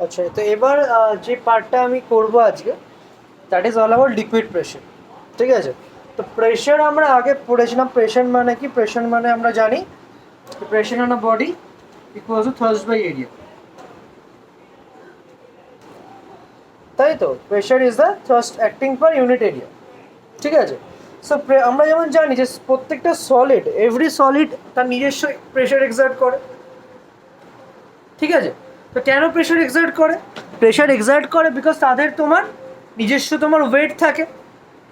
আচ্ছা, তো এবার যে পার্টটা আমি করবো আজকে, that is all about liquid pressure. ঠিক আছে? তো প্রেশার আমরা আগে পড়েছিলাম। প্রেশার মানে কি? প্রেশার মানে আমরা জানি pressure on a body equals to thrust by area, তাই তো? Pressure is the thrust acting per unit area. ঠিক আছে? সো আমরা যেমন জানি যে প্রত্যেকটা সলিড, এভরি সলিড তার নিজস্ব প্রেশার এক্সার্ট করে। ঠিক আছে? তো কেন প্রেশার এক্সার্ট করে? প্রেশার এক্সার্ট করে বিকজ তাদের তোমার নিজস্ব তোমার ওয়েট থাকে,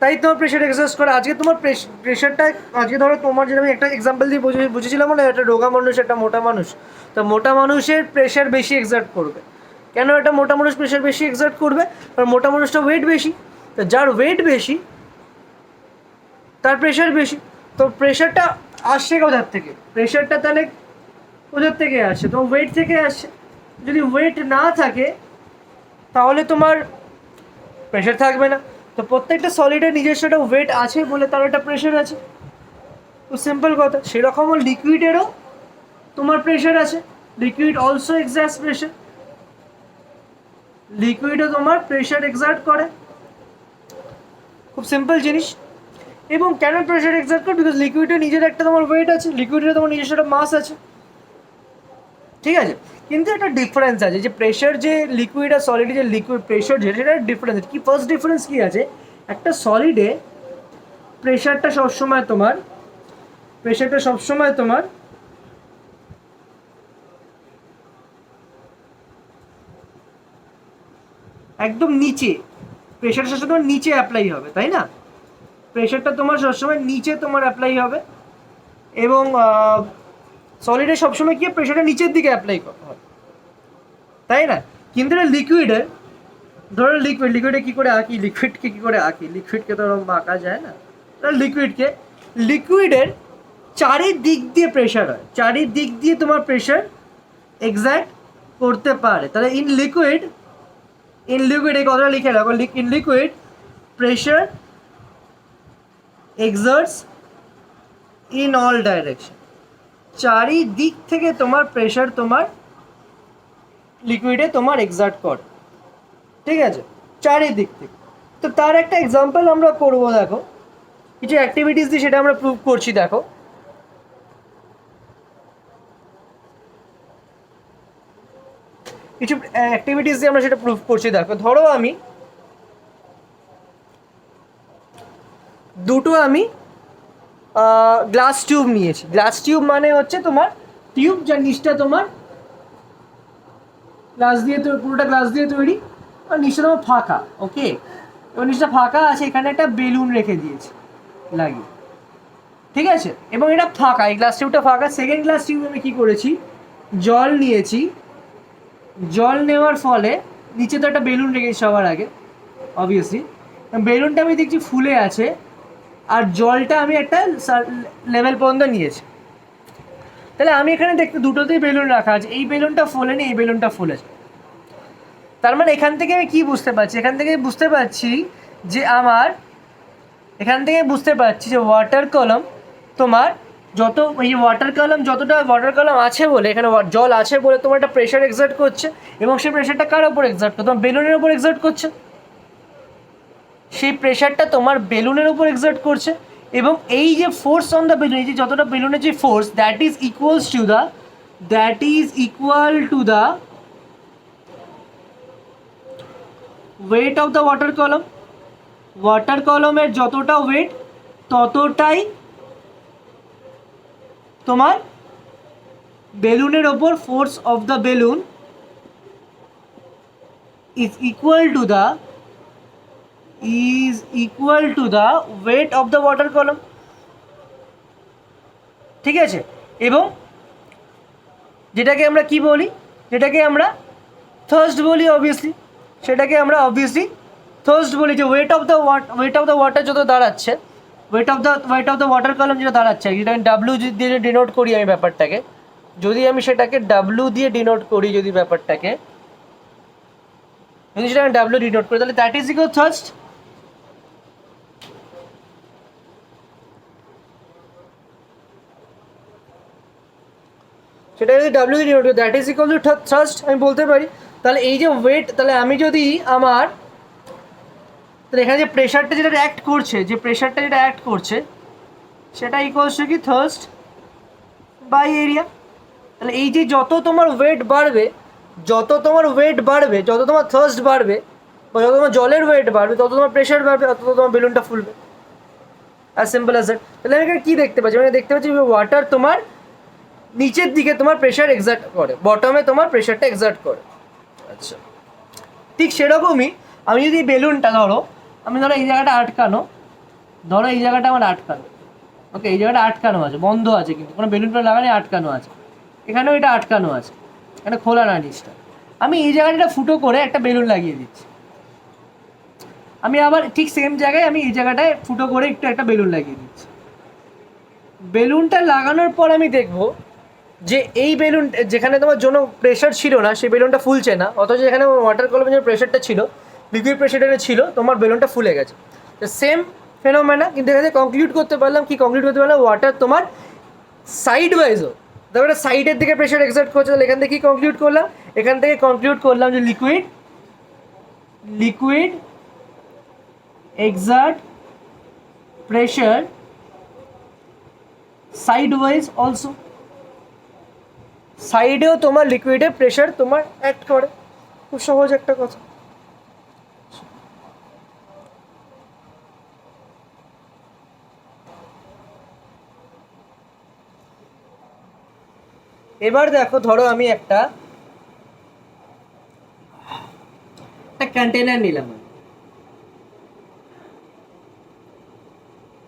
তাই তোমার প্রেশার এক্সার্ট করে। আজকে তোমার প্রেশারটা, আজকে ধরো তোমার, যেটা আমি একটা এক্সাম্পল দিয়ে বুঝেছিলাম না, একটা রোগা মানুষ, একটা মোটা মানুষ। তো মোটা মানুষের প্রেশার বেশি এক্সার্ট করবে। কেন একটা মোটা মানুষ প্রেশার বেশি এক্সার্ট করবে? কারণ মোটা মানুষটা ওয়েট বেশি। তো যার ওয়েট বেশি তার প্রেশার বেশি। তো প্রেশারটা আসছে কোথার থেকে? প্রেশারটা তাহলে কোথার থেকে আসছে? তোমার ওয়েট থেকে আসছে। যদি ওয়েট না থাকে তাহলে তোমার প্রেশার থাকবে না। তো প্রত্যেকটা সলিডের নিজস্ব একটা ওয়েট আছে বলে তার একটা প্রেশার আছে। তো সিম্পল কথা। সেরকমও লিকুইডেরও তোমার প্রেশার আছে। Liquid also exerts pressure. লিকুইডও তোমার প্রেশার এক্সার্ট করে। খুব সিম্পল জিনিস। এবং কেন প্রেশার এক্সার্ট করে? বিকজ লিকুইডের নিজের একটা তোমার ওয়েট আছে, লিকুইডের তোমার নিজস্ব একটা মাস আছে। ঠিক আছে? কিন্তু একটা ডিফারেন্স আছে, যে প্রেশার, যে লিকুইড আর সলিডে যে লিকুইড প্রেশার, যেটা ডিফারেন্স কি? ফার্স্ট ডিফারেন্স কি আছে? একটা সলিডে প্রেশারটা সবসময় তোমার একদম নিচে, প্রেশারটা সবসময় তোমার নিচে অ্যাপ্লাই হবে, তাই না? প্রেশারটা তোমার সবসময় নিচে তোমার অ্যাপ্লাই হবে। এবং সলিডে সবসময় কি প্রেশারটা নিচের দিকে অ্যাপ্লাই হয়, তাই না? কিন্তু এটা লিকুইডে, ধরো লিকুইডে কী করে আঁকি? লিকুইডকে কী করে আঁকি? লিকুইডকে তো ওরকম আঁকা যায় না। ধরো লিকুইডের চারিদিক দিয়ে প্রেশার হয়, চারিদিক দিয়ে তোমার প্রেশার এক্সাক্ট করতে পারে। তাহলে ইন লিকুইড এই কথাটা লিখে রাখো, in liquid pressure exerts in all direction. চারিদিক থেকে তোমার প্রেশার তোমার লিকুইডে তোমার এক্সার্ট করে। ঠিক আছে? চারিদিক থেকে। তো তার একটা এক্সাম্পল আমরা করবো, দেখো কিছু অ্যাক্টিভিটিস দিয়ে সেটা আমরা প্রুভ করছি। দেখো কিছু অ্যাক্টিভিটিস দিয়ে আমরা সেটা প্রুভ করছি। দেখো, ধরো আমি দুটো গ্লাস টিউব নিয়েছি। গ্লাস টিউব মানে হচ্ছে তোমার টিউব যার নিচটা তোমার গ্লাস দিয়ে, পুরোটা গ্লাস দিয়ে তৈরি, আর নিচটা তোমার ফাঁকা। ওকে? এবং নিচটা ফাঁকা আছে, এখানে একটা বেলুন রেখে দিয়েছি লাগিয়ে। ঠিক আছে? এবং এটা ফাঁকা, এই গ্লাস টিউবটা ফাঁকা। সেকেন্ড গ্লাস টিউব আমি কী করেছি? জল নিয়েছি। জল নেওয়ার ফলে নিচে তো একটা বেলুন রেখেছি সবার আগে, অবভিয়াসলি। বেলুনটা আমি দেখছি ফুলে আছে, আর জলটা আমি একটা লেভেল পর্যন্ত নিয়েছি। তাহলে আমি এখানে দেখতে দুটোতেই বেলুন রাখা আছে। এই বেলুনটা ফোলেনি, এই বেলুনটা ফুলেছে। তার মানে এখান থেকে আমি কী বুঝতে পারছি? এখান থেকে বুঝতে পারছি যে ওয়াটার কলম তোমার যতটা ওয়াটার কলম আছে বলে, এখানে জল আছে বলে তোমার একটা প্রেশার এক্সার্ট করছে। এবং সেই প্রেশারটা কার ওপর এক্সার্ট করছে? তোমার বেলুনের ওপর এক্সার্ট করছে। সেই প্রেশারটা তোমার বেলুনের উপর এক্সার্ট করছে। এবং এই যে ফোর্স অন দ্য বেলুন, এই যে যতটা বেলুনের যে ফোর্স, দ্যাট ইজ equal to the weight of the water কলম। ওয়াটার কলমের যতটা ওয়েট ততটাই তোমার বেলুনের ওপর force of the balloon is equal to the weight of the water কলম। ঠিক আছে? এবং যেটাকে আমরা কি বলি? যেটাকে আমরা থার্স্ট বলি, অবভিয়াসলি। সেটাকে আমরা অবভিয়াসলি থার্স্ট বলি। যে ওয়েট অফ দ্য ওয়াটার যত দাঁড়াচ্ছে, ওয়েট অফ দ্য ওয়াটার কলম যেটা দাঁড়াচ্ছে, যেটা আমি ডাব্লিউ দিয়ে ডিনোট করি আমি ব্যাপারটাকে, যদি আমি সেটাকে ডাব্লিউ দিয়ে ডিনোট করি, যদি সেটা আমি ডাব্লিউ ডিনোট করি, তাহলে দ্যাট ইজ ইকুয়াল থার্স্ট। সেটা যদি ডাব্লিউ দিয়ে ডিনোট করি, দ্যাট ইজ ইকুয়াল টু থার্স্ট আমি বলতে পারি। তাহলে এই যে ওয়েট, তাহলে আমি যদি আমার, তাহলে এখানে যে প্রেশারটা যেটা অ্যাক্ট করছে, যে প্রেশারটা যেটা অ্যাক্ট করছে সেটা ইকুয়ালস টু কি থার্স্ট বাই এরিয়া। তাহলে এই যে যত তোমার ওয়েট বাড়বে, যত তোমার ওয়েট বাড়বে, যত তোমার থার্স্ট বাড়বে, বা যত তোমার জলের ওয়েট বাড়বে, তত তোমার প্রেশার বাড়বে, তত তোমার বেলুনটা ফুলবে। As simple as that. তাহলে আমি এখানে কী দেখতে পাচ্ছি, মানে দেখতে পাচ্ছি ওয়াটার তোমার নিচের দিকে তোমার প্রেশার এক্সার্ট করে, বটমে তোমার প্রেশারটা এক্সার্ট করে। আচ্ছা, ঠিক সেরকমই আমি যদি বেলুনটা ধরো, আমি ধরো এই জায়গাটা আটকানো, ধরো এই জায়গাটা আমার আটকানো, ওকে, এই জায়গাটা আটকানো আছে, বন্ধ আছে, কিন্তু কোনো বেলুনটা লাগানো আটকানো আছে, এখানেও এটা আটকানো আছে, এখানে খোলা না নিচটা। আমি এই জায়গাটা ফুটো করে একটা বেলুন লাগিয়ে দিচ্ছি। আমি আবার ঠিক সেম জায়গায় আমি এই জায়গাটায় ফুটো করে একটু একটা বেলুন লাগিয়ে দিচ্ছি। বেলুনটা লাগানোর পর আমি দেখবো যে এই বেলুন যেখানে তোমার জন্য প্রেশার ছিল না, সেই বেলুনটা ফুলছে না, অথচ যেখানে ওয়াটার কলমে যে প্রেশারটা ছিল, লিকুইড প্রেশারটা ছিল, তোমার বেলুনটা ফুলে গেছে। তো সেম ফেনোমেনা, কিন্তু এখানে কনক্লুড করতে পারলাম, কি কনক্লুড করতে পারলাম, ওয়াটার তোমার সাইড ওয়াইজও, তারপরে সাইডের দিকে প্রেশার এক্সার্ট করছে। তাহলে এখান থেকে কী কনক্লুড করলাম, এখান থেকে কনক্লুড করলাম যে liquid excerpt pressure side wise also, সাইডেও তোমার লিকুইডের প্রেশার তোমার অ্যাক্ট করে। খুব সহজ একটা কথা। এবার দেখো, ধরো আমি একটা কন্টেনার নিলাম,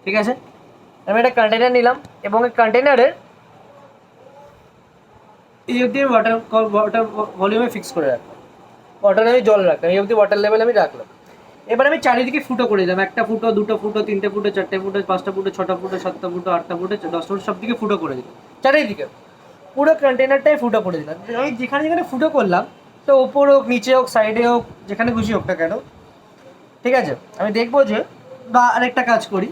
ঠিক আছে, আমি একটা কন্টেনার নিলাম এবং এই কন্টেনারের এই অবধি ওয়াটার ভলিউমে ফিক্স করে রাখলাম, ওয়াটারে আমি জল রাখলাম, এই অবধি ওয়াটার লেভেল আমি রাখলাম। এবার আমি চারিদিকে ফুটো করে দিলাম, একটা ফুটো, দুটো ফুটো, তিনটে ফুটো, চারটে ফুটো, পাঁচটা ফুটো, ছটা ফুটো, সাতটা ফুটো, আটটা ফুটো, 10টা ফুটো, সব দিকে ফুটো করে দিলাম, চারিদিকে পুরো কন্টেনারটাই ফুটো করে দিলাম। আমি যেখানে যেখানে ফুটো করলাম, তো ওপর হোক, নিচে হোক, সাইডে হোক, যেখানে খুশি হোক না কেন, ঠিক আছে, আমি দেখবো যে, বা আরেকটা কাজ করি,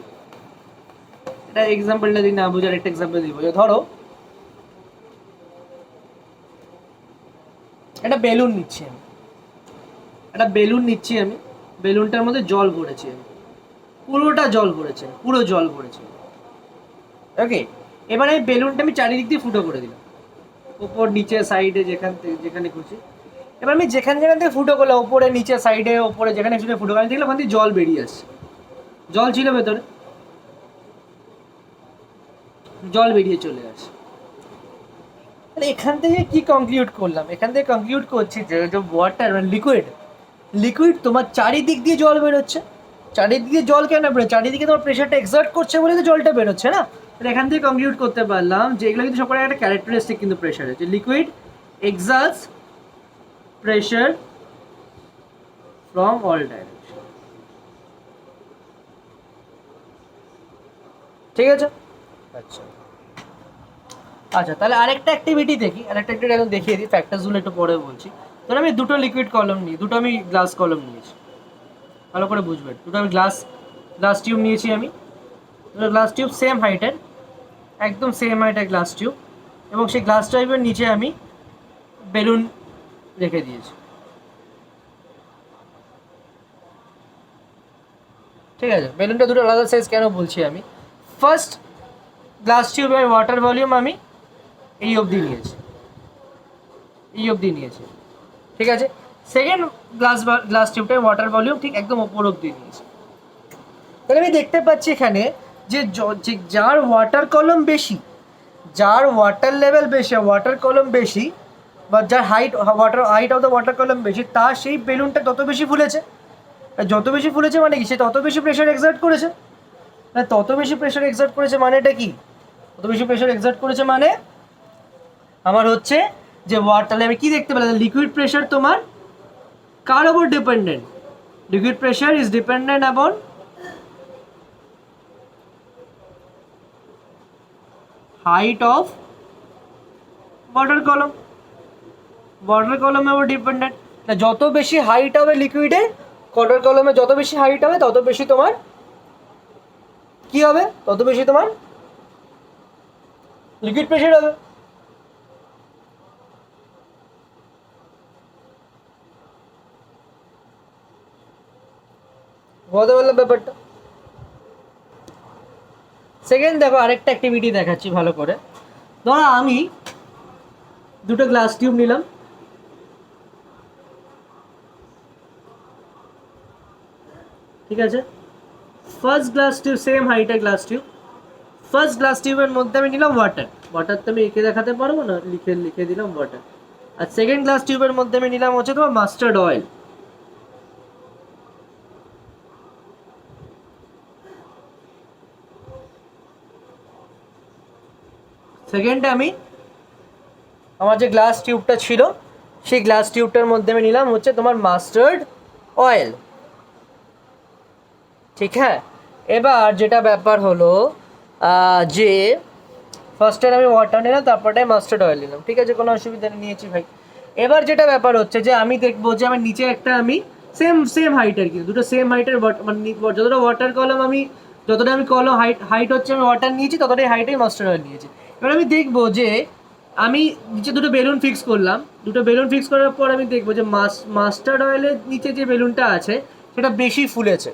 এটা এক্সাম্পলটা দিই না, বুঝার একটা এক্সাম্পল দিব, যে ধরো একটা বেলুন নিচ্ছি আমি, বেলুনটার মধ্যে জল ভরেছি আমি, পুরোটা জল ভরেছে, পুরো জল ভরেছে, ওকে। এবার আমি বেলুনটা আমি চারিদিক দিয়ে ফুটো করে দিলাম, ওপর নিচে সাইডে যেখানে খুশি। এবার আমি যেখান থেকে ফুটো করলাম, ওপরে নিচে সাইডে ওপরে যেখানে খুশি ফুটো করে দেখলাম ওখান থেকে জল বেরিয়ে আসছে, জল ছিল ভেতরে, জল বেরিয়ে চলে আসে। তাহলে এখান থেকে কি কনক্লুড করলাম, এখান থেকে কনক্লুড করছি যে ওয়াটার মানে লিকুইড তোমার চারিদিক দিয়ে জল বেরোচ্ছে। চারিদিক দিয়ে জল কেন বেরোচ্ছে, চারিদিকে তোমার প্রেশারটা এক্সার্ট করছে বলে তো জলটা বেরোচ্ছে না। তাহলে এখান থেকে কনক্লুড করতে পারলাম যে এগুলো কিন্তু সবার একটা ক্যারেক্টারিস্টিক কিন্তু প্রেশারের, যে liquid exerts pressure from all direction, ঠিক আছে। আচ্ছা আচ্ছা, তাহলে আরেকটা অ্যাক্টিভিটি দেখি, আরেকটা অ্যাক্টিভিটি এখন দেখিয়ে দিই, ফ্যাক্টরসগুলো একটু পরে বলছি। ধরো আমি দুটো লিকুইড কলম নিই, দুটো আমি গ্লাস কলম নিয়েছি, ভালো করে বুঝবেন, দুটো আমি গ্লাস টিউব নিয়েছি আমি, দুটো গ্লাস টিউব সেম হাইটের, একদম সেম হাইটের গ্লাস টিউব, এবং সেই গ্লাস টিউবের নিচে আমি বেলুন রেখে দিয়েছি, ঠিক আছে। বেলুনটা দুটো আলাদা সাইজ কেন বলছি আমি, ফার্স্ট গ্লাস টিউবের ওয়াটার ভলিউম আমি এই অবধি নিয়েছি, ঠিক আছে। সেকেন্ড গ্লাস টিউবটার ওয়াটার ভলিউম ঠিক একদম ওপর অবধি নিয়েছি। তাহলে আমি দেখতে পাচ্ছি এখানে যে যার ওয়াটার কলম বেশি, যার ওয়াটার লেভেল বেশি, ওয়াটার কলম বেশি, বা যার হাইট অফ দ্য ওয়াটার কলম বেশি, তার সেই বেলুনটা তত বেশি ফুলেছে। যত বেশি ফুলেছে মানে কি, সে তত বেশি প্রেশার এক্সার্ট করেছে। তত বেশি প্রেশার এক্সার্ট করেছে মানে এটা কি, তত বেশি প্রেশার এক্সার্ট করেছে মানে আমার হচ্ছে যে তাহলে আমি কি দেখতে পেলাম, লিকুইড প্রেশার তোমার কার ওপর dependent, liquid pressure is dependent upon height of water কলমের ওপর ডিপেন্ডেন্ট। যত বেশি হাইট হবে লিকুইডে, ওয়াটার কলমে যত বেশি হাইট হবে, তত বেশি তোমার কি হবে, তত বেশি তোমার লিকুইড প্রেশার হবে। বুঝতে পারলাম ব্যাপারটা। সেকেন্ড দেখো আরেকটা অ্যাক্টিভিটি দেখাচ্ছি ভালো করে। ধরো আমি দুটো গ্লাস টিউব নিলাম, ঠিক আছে। ফার্স্ট গ্লাস টিউব সেম হাইটের গ্লাস টিউব, ফার্স্ট গ্লাস টিউবের মধ্যে আমি নিলাম ওয়াটার, ওয়াটার তো আমি এঁকে দেখাতে পারবো না, লিখে লিখে দিলাম ওয়াটার। আর সেকেন্ড গ্লাস টিউবের মধ্যে আমি নিলাম হচ্ছে তোমার মাস্টার্ড অয়েল। সেকেন্ডে আমি আমার যে গ্লাস টিউবটা ছিল সেই গ্লাস টিউবটার মধ্যে আমি নিলাম হচ্ছে তোমার মাস্টার্ড অয়েল, ঠিক হ্যাঁ। এবার যেটা ব্যাপার হলো যে ফার্স্টে আমি ওয়াটার নিলাম, তারপরে মাস্টার্ড অয়েল নিলাম, ঠিক আছে, কোনো অসুবিধা নেই, নিয়েছি ভাই। এবার যেটা ব্যাপার হচ্ছে যে আমি দেখবো যে আমার নিচে একটা আমি সেম সেম হাইটের, কিন্তু দুটো সেম হাইটের মানে যতটা ওয়াটার কলম আমি যতটা আমি কলম হাইট হচ্ছে আমি ওয়াটার নিয়েছি, ততটাই হাইটেই মাস্টার্ড অয়েল নিয়েছি। এবার আমি দেখবো যে আমি নিচে দুটো বেলুন ফিক্স করলাম, দুটো বেলুন ফিক্স করার পর আমি দেখবো যে মাস্টার্ড অয়েলের নিচে যে বেলুনটা আছে সেটা বেশি ফুলেছে।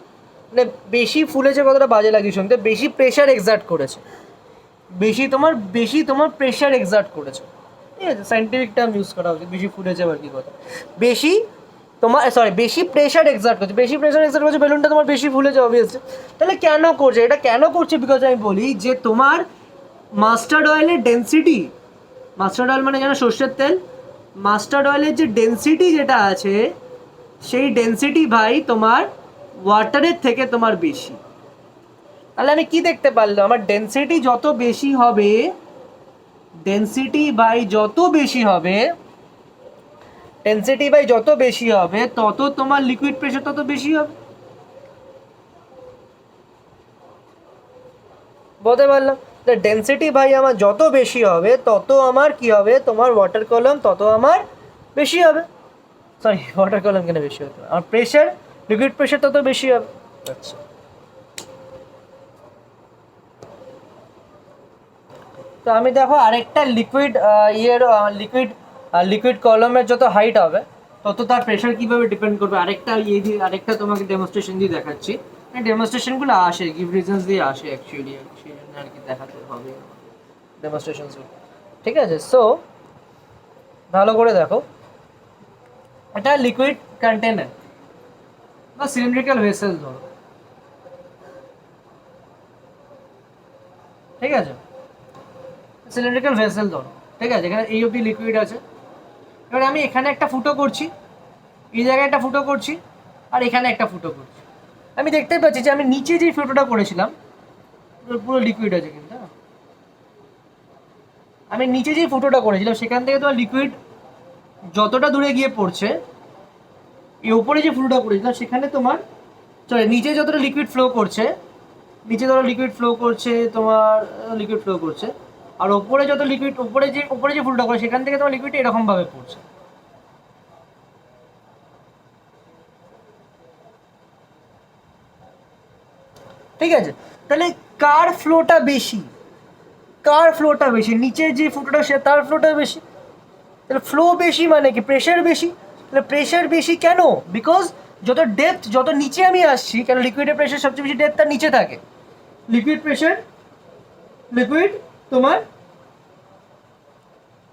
মানে বেশি ফুলেছে কতটা বাজে লাগে শুনতে, বেশি প্রেশার এক্সার্ট করেছে, বেশি তোমার প্রেশার এক্সার্ট করেছে, ঠিক আছে, সাইন্টিফিক টার্ম ইউজ করা উচিত, বেশি ফুলেছে আবার কি কথা, বেশি তোমার বেশি প্রেশার এক্সার্ট করছে, বেশি প্রেশার এক্সার্ট করছে, বেলুনটা তোমার বেশি ফুলেছে অবভিয়াসলি। তাহলে কেন করছে এটা, কেন করছে? বিকজ আমি বলি যে তোমার মাস্টার্ড অয়েলের ডেন্সিটি, মাস্টার্ড অয়েল মানে যেন সর্ষের তেল, মাস্টার্ড অয়েলের যে ডেন্সিটি যেটা আছে সেই ডেন্সিটি ভাই তোমার ওয়াটারের থেকে তোমার বেশি। তাহলে আমি কি দেখতে পারলাম, আমার ডেন্সিটি যত বেশি হবে, ডেন্সিটি বাই যত বেশি হবে, ডেন্সিটি বাই যত বেশি হবে তত তোমার লিকুইড প্রেশার তত বেশি হবে। বলতে পারলাম ডেন্সিটি ভাই আমার যত বেশি হবে তত আমার কি হবে, তোমার ওয়াটার কলম তত আমার বেশি হবে, সরি ওয়াটার কলম কেন বেশি হতে হবে, আমার প্রেশার লিকুইড প্রেশার তত বেশি হবে। আচ্ছা, তো আমি দেখো আরেকটা লিকুইড লিকুইড কলমের যত হাইট হবে তত তার প্রেশার কীভাবে ডিপেন্ড করবে, আরেকটা তোমাকে ডেমনস্ট্রেশন দিয়ে দেখাচ্ছি। ডেমনস্ট্রেশনগুলো আসে গিভ রিজনস দিয়ে আসে অ্যাকচুয়ালি, সেই জন্য আর কি দেখাতে হবে ডেমনস্ট্রেশনসগুলো, ঠিক আছে। সো ভালো করে দেখো, এটা লিকুইড কন্টেনার বা সিলিন্ড্রিক্যাল ভেসেল ধরো, ঠিক আছে, সিলিন্ড্রিক্যাল ভেসেল ধরো, ঠিক আছে, এখানে এই অবধি লিকুইড আছে। এবার আমি এখানে একটা ফুটো করছি, এই জায়গায় একটা ফুটো করছি, আর এখানে একটা ফুটো করছি। আমি দেখতেই পাচ্ছি যে আমি নিচে যে ফুটোটা করেছিলাম পুরো লিকুইড আছে, কিন্তু আমি নিচে যে ফুটোটা করেছিলাম সেখান থেকে তোমার লিকুইড যতটা দূরে গিয়ে পড়ছে, এই উপরে যে ফুটোটা করেছিলাম সেখানে তোমার নিচে যতটা লিকুইড ফ্লো করছে, নিচে ধরো লিকুইড ফ্লো করছে, তোমার লিকুইড ফ্লো করছে, আর ওপরে যত লিকুইড উপরে যে ফুটোটা করে সেখান থেকে তোমার লিকুইড এরকমভাবে পড়ছে, ঠিক আছে। তাহলে কার ফ্লোটা বেশি, কার ফ্লোটা বেশি, নিচে যে ফুটোটা সে তার ফ্লোটা বেশি। তাহলে ফ্লো বেশি মানে কি প্রেশার বেশি, তাহলে প্রেশার বেশি কেন, বিকজ যত ডেপথ যত নিচে আমি আসছি, কেন লিকুইডের প্রেশার সবচেয়ে বেশি ডেপথ তার নিচে থাকে, লিকুইড প্রেশার লিকুইড তোমার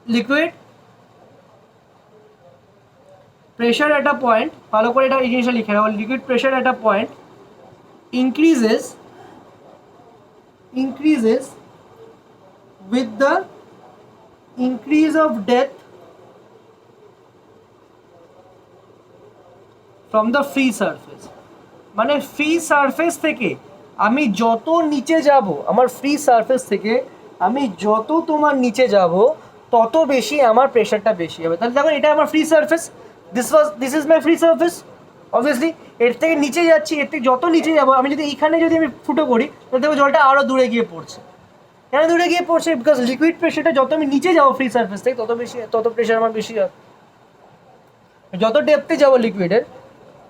liquid pressure at a point, ভালো করে এটা এই জিনিসটা লিখে রাখো, liquid pressure at a point increases with the increase of depth from the free surface। মানে ফ্রি সারফেস থেকে আমি যত নিচে যাব, আমার ফ্রি সারফেস থেকে আমি যত তোমার নিচে যাব তত বেশি আমার প্রেশারটা বেশি হবে। তাহলে দেখো এটা আমার free surface, this is my free surface, obviously এর থেকে নিচে যাচ্ছি, এর থেকে যত নিচে যাবো আমি যদি এইখানে যদি আমি ফুটো করি তাহলে দেখো জলটা আরও দূরে গিয়ে পড়ছে, কেন দূরে গিয়ে পড়ছে, বিকজ লিকুইড প্রেশারটা যত আমি নিচে যাবো ফ্রি সারফেস থেকে তত প্রেশার আমার বেশি হবে, যত ডেপথে যাবো লিকুইডের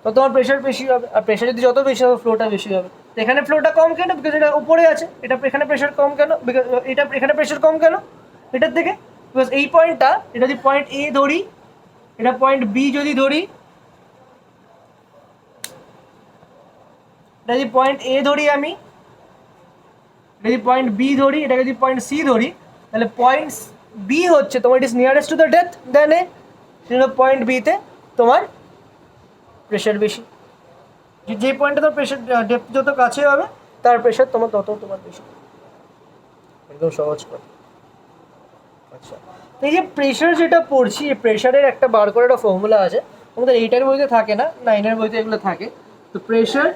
তত আমার প্রেশার বেশি হবে, আর প্রেশার যদি যত বেশি হবে ফ্লোটা বেশি হবে। তো এখানে ফ্লোটা কম কেন, বিকজ এটা উপরে আছে, এটা এখানে প্রেশার কম কেন, বিকজ এটা এখানে প্রেশার কম কেন এটার থেকে, বিকজ এই পয়েন্টটা, এটা যদি পয়েন্ট এ ধরি, এটা পয়েন্ট বি যদি ধরি, যদি পয়েন্ট এ ধরি আমি, যদি পয়েন্ট বি ধরি, এটা যদি পয়েন্ট সি ধরি, তাহলে পয়েন্ট বি হচ্ছে তোমার ইট ইস নিয়ারেস্ট টু দ্য ডেপথ দেন এ, সেজন্য পয়েন্ট বিতে তোমার প্রেশার বেশি। যে পয়েন্টে তোমার প্রেশার ডেপথ যত কাছে হবে তার প্রেশার তোমার তত তোমার বেশি। একদম সহজ কথা। আচ্ছা, তো এই যে প্রেশার যেটা পড়ছি, এই প্রেশারের একটা বার করে একটা ফর্মুলা আছে, আমাদের 8-এর বইতে থাকে না, 9-এর বইতে এগুলো থাকে। তো pressure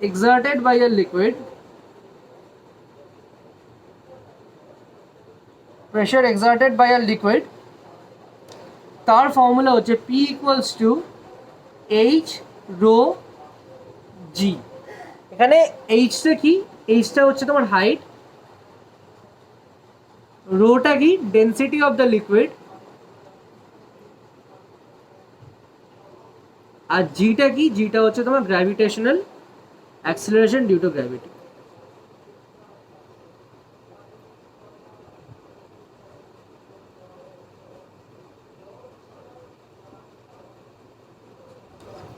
exerted by a liquid, pressure exerted by a liquid, তার ফর্মুলা হচ্ছে P equals to H rho G। এখানে এইচটা কি, এইচটা হচ্ছে তোমার হাইট, রোটা কি ডেন্সিটি অফ দ্য লিকুইড, আর জিটা কি, জিটা হচ্ছে তোমার gravitational acceleration due to gravity.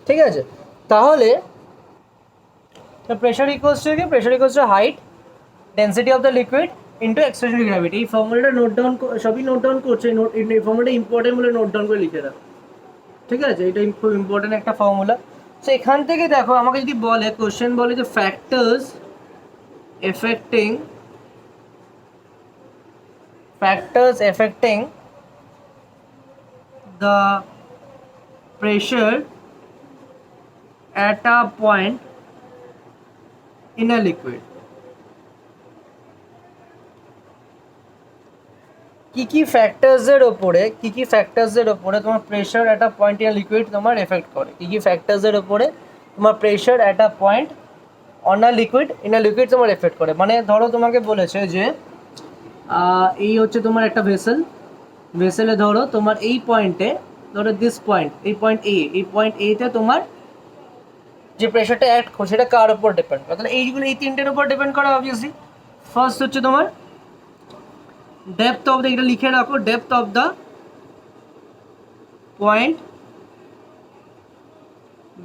ঠিক আছে, তাহলে প্রেশার ইকুয়ালস টু কি, pressure equals to height density of the liquid into extension gravity. এই ফর্মুলাটা নোট ডাউন, সবই নোট ডাউন করছে, এই ফর্মুলাটা ইম্পর্টেন্ট বলে নোট ডাউন করে লিখে রাখো। ঠিক আছে, এটা খুব ইম্পর্টেন্ট একটা ফর্মুলা। সো এখান থেকে দেখো, আমাকে যদি বলে, কোশ্চেন বলে যে factors affecting the pressure at a point in a liquid, কি ফ্যাক্টরসের ওপরে তোমার pressure at a point in liquid তোমার এফেক্ট করে, কি ফ্যাক্টরসের ওপরে তোমার pressure at a point on a liquid in a liquid তোমার এফেক্ট করে। মানে ধরো তোমাকে বলেছে যে এই হচ্ছে তোমার একটা ভেসেলে ধরো তোমার এই পয়েন্টে, ধরো দিস পয়েন্ট, এই পয়েন্ট এতে তোমার যে প্রেশারটা অ্যাক্ট করছে সেটা কার উপর ডিপেন্ড করে, তাহলে এইগুলো এই তিনটের উপর ডিপেন্ড করে অবভিয়াসলি। ফার্স্ট হচ্ছে তোমার ডেপথ অফ দ্য, এটা লিখে রাখো, depth of the point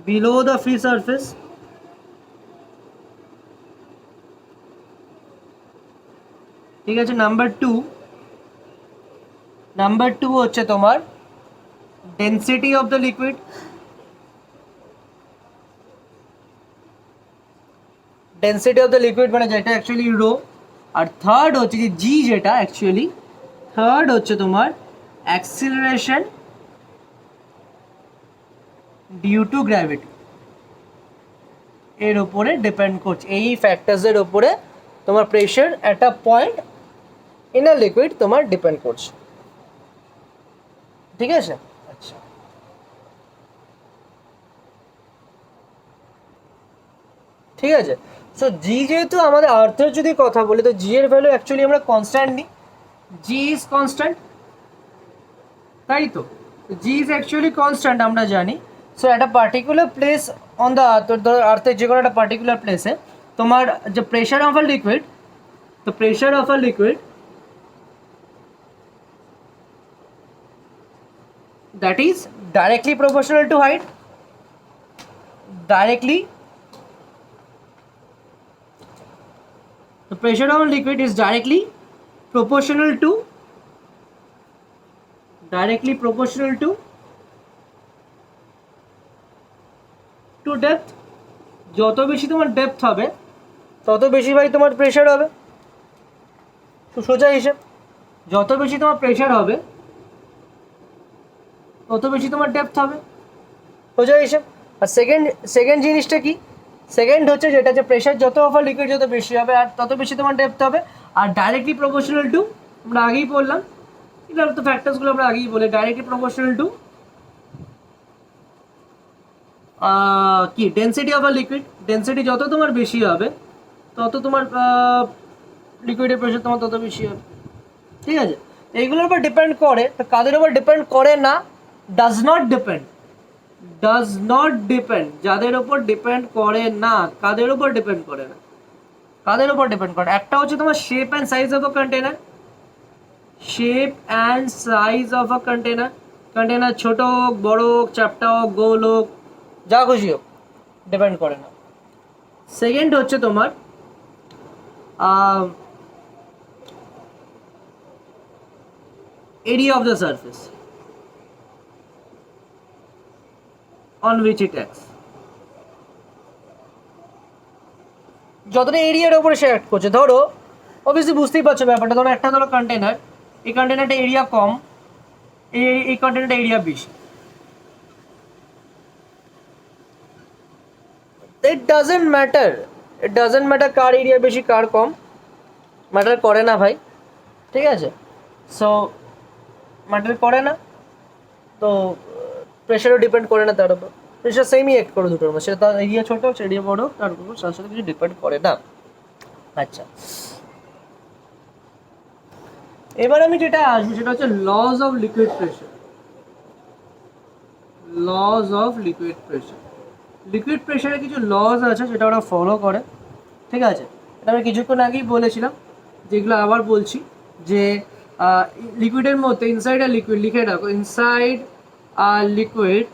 below the free surface. ঠিক আছে, নাম্বার টু হচ্ছে তোমার ডেন্সিটি অফ দ্য লিকুইড, মানে যেটা অ্যাকচুয়ালি রো। আর থার্ড হচ্ছে যে জি, যেটা অ্যাকচুয়ালি থার্ড হচ্ছে তোমার অ্যাক্সিলারেশন ডিউ টু গ্র্যাভিটি, এর উপরে ডিপেন্ড করছে। এই ফ্যাক্টরসের উপরে তোমার pressure at a point in a liquid তোমার ডিপেন্ড করছে। ঠিক আছে, আচ্ছা, ঠিক আছে। সো জি যেহেতু আমাদের আর্থের যদি কথা বলি, তো জি এর ভ্যালু অ্যাকচুয়ালি আমরা কনস্ট্যান্ট নিই, জি ইজ কনস্ট্যান্ট, তাই তো, জি ইজ অ্যাকচুয়ালি কনস্ট্যান্ট আমরা জানি। সো একটা particular place on the earth, ধরো আর্থের যে কোনো একটা পার্টিকুলার প্লেসে তোমার যে প্রেশার অফ আ লিকুইড, তো pressure of a liquid that is directly proportional to height, the pressure of a liquid is directly proportional to depth। যত বেশি তোমার ডেপথ হবে তত বেশি ভাই তোমার প্রেশার হবে, তো সোজা হিসেব, যত বেশি তোমার প্রেশার হবে তত বেশি তোমার ডেপথ হবে, সোজা হিসেব। আর সেকেন্ড জিনিসটা কি, সেকেন্ড হচ্ছে যেটা যে প্রেশার যত অফ লিকুইড যত বেশি হবে আর তত বেশি তোমার ডেপথ হবে, আর ডাইরেক্টলি প্রপোর্শনাল টু, আমরা আগেই বললাম, এটা তো ফ্যাক্টরসগুলো আমরা আগেই বলে, ডাইরেক্টলি প্রপোর্শনাল টু কি density of a liquid, density যত তোমার বেশি হবে তত তোমার লিকুইডের প্রেশার তোমার তত বেশি হবে। ঠিক আছে, এইগুলোর উপর ডিপেন্ড করে, তো কাদের উপর ডিপেন্ড করে না, ডাজ নট ডিপেন্ড, যাদের উপর ডিপেন্ড করে না, কাদের উপর ডিপেন্ড করে না, কাদের উপর ডিপেন্ড করে, একটা হচ্ছে তোমার shape and size of a container, container ছোট হোক, বড় হোক, চ্যাপ্টা হোক, গোল হোক, যা খুশি হোক, ডিপেন্ড করে না। সেকেন্ড হচ্ছে তোমার area of the surface on which it acts. যতটা এরিয়ার ওপরে সে অ্যাক্ট করছে, ধরো অবভিয়াসলি বুঝতেই পারছো ব্যাপারটা, ধরো একটা ধরো কন্টেনার, এই কন্টেনারটা এরিয়া কম, এই কন্টেনারটা এরিয়া বেশি। It doesn't matter car area বেশি কার কম, ম্যাটার করে না ভাই, ঠিক আছে? সো ম্যাটার করে না, তো প্রেশারও ডিপেন্ড করে না তার উপর, প্রেশার সেমই অ্যাক্ট করে দুটোর মধ্যে, সেটা তার এরিয়া ছোটো হোক এরিয়া বড় হোক, তার উপর তার সাথে কিছু ডিপেন্ড করে না। আচ্ছা, এবার আমি যেটা আসবো সেটা হচ্ছে lodge of liquid pressure. Lodge of liquid pressure, liquid প্রেশারে কিছু লজ আছে সেটা ওরা ফলো করে, ঠিক আছে? এটা আমি কিছুক্ষণ আগেই বলেছিলাম, যেগুলো আবার বলছি, যে লিকুইডের মধ্যে ইনসাইড আর লিকুইড লিখে রাখো, ইনসাইড আর লিকুইড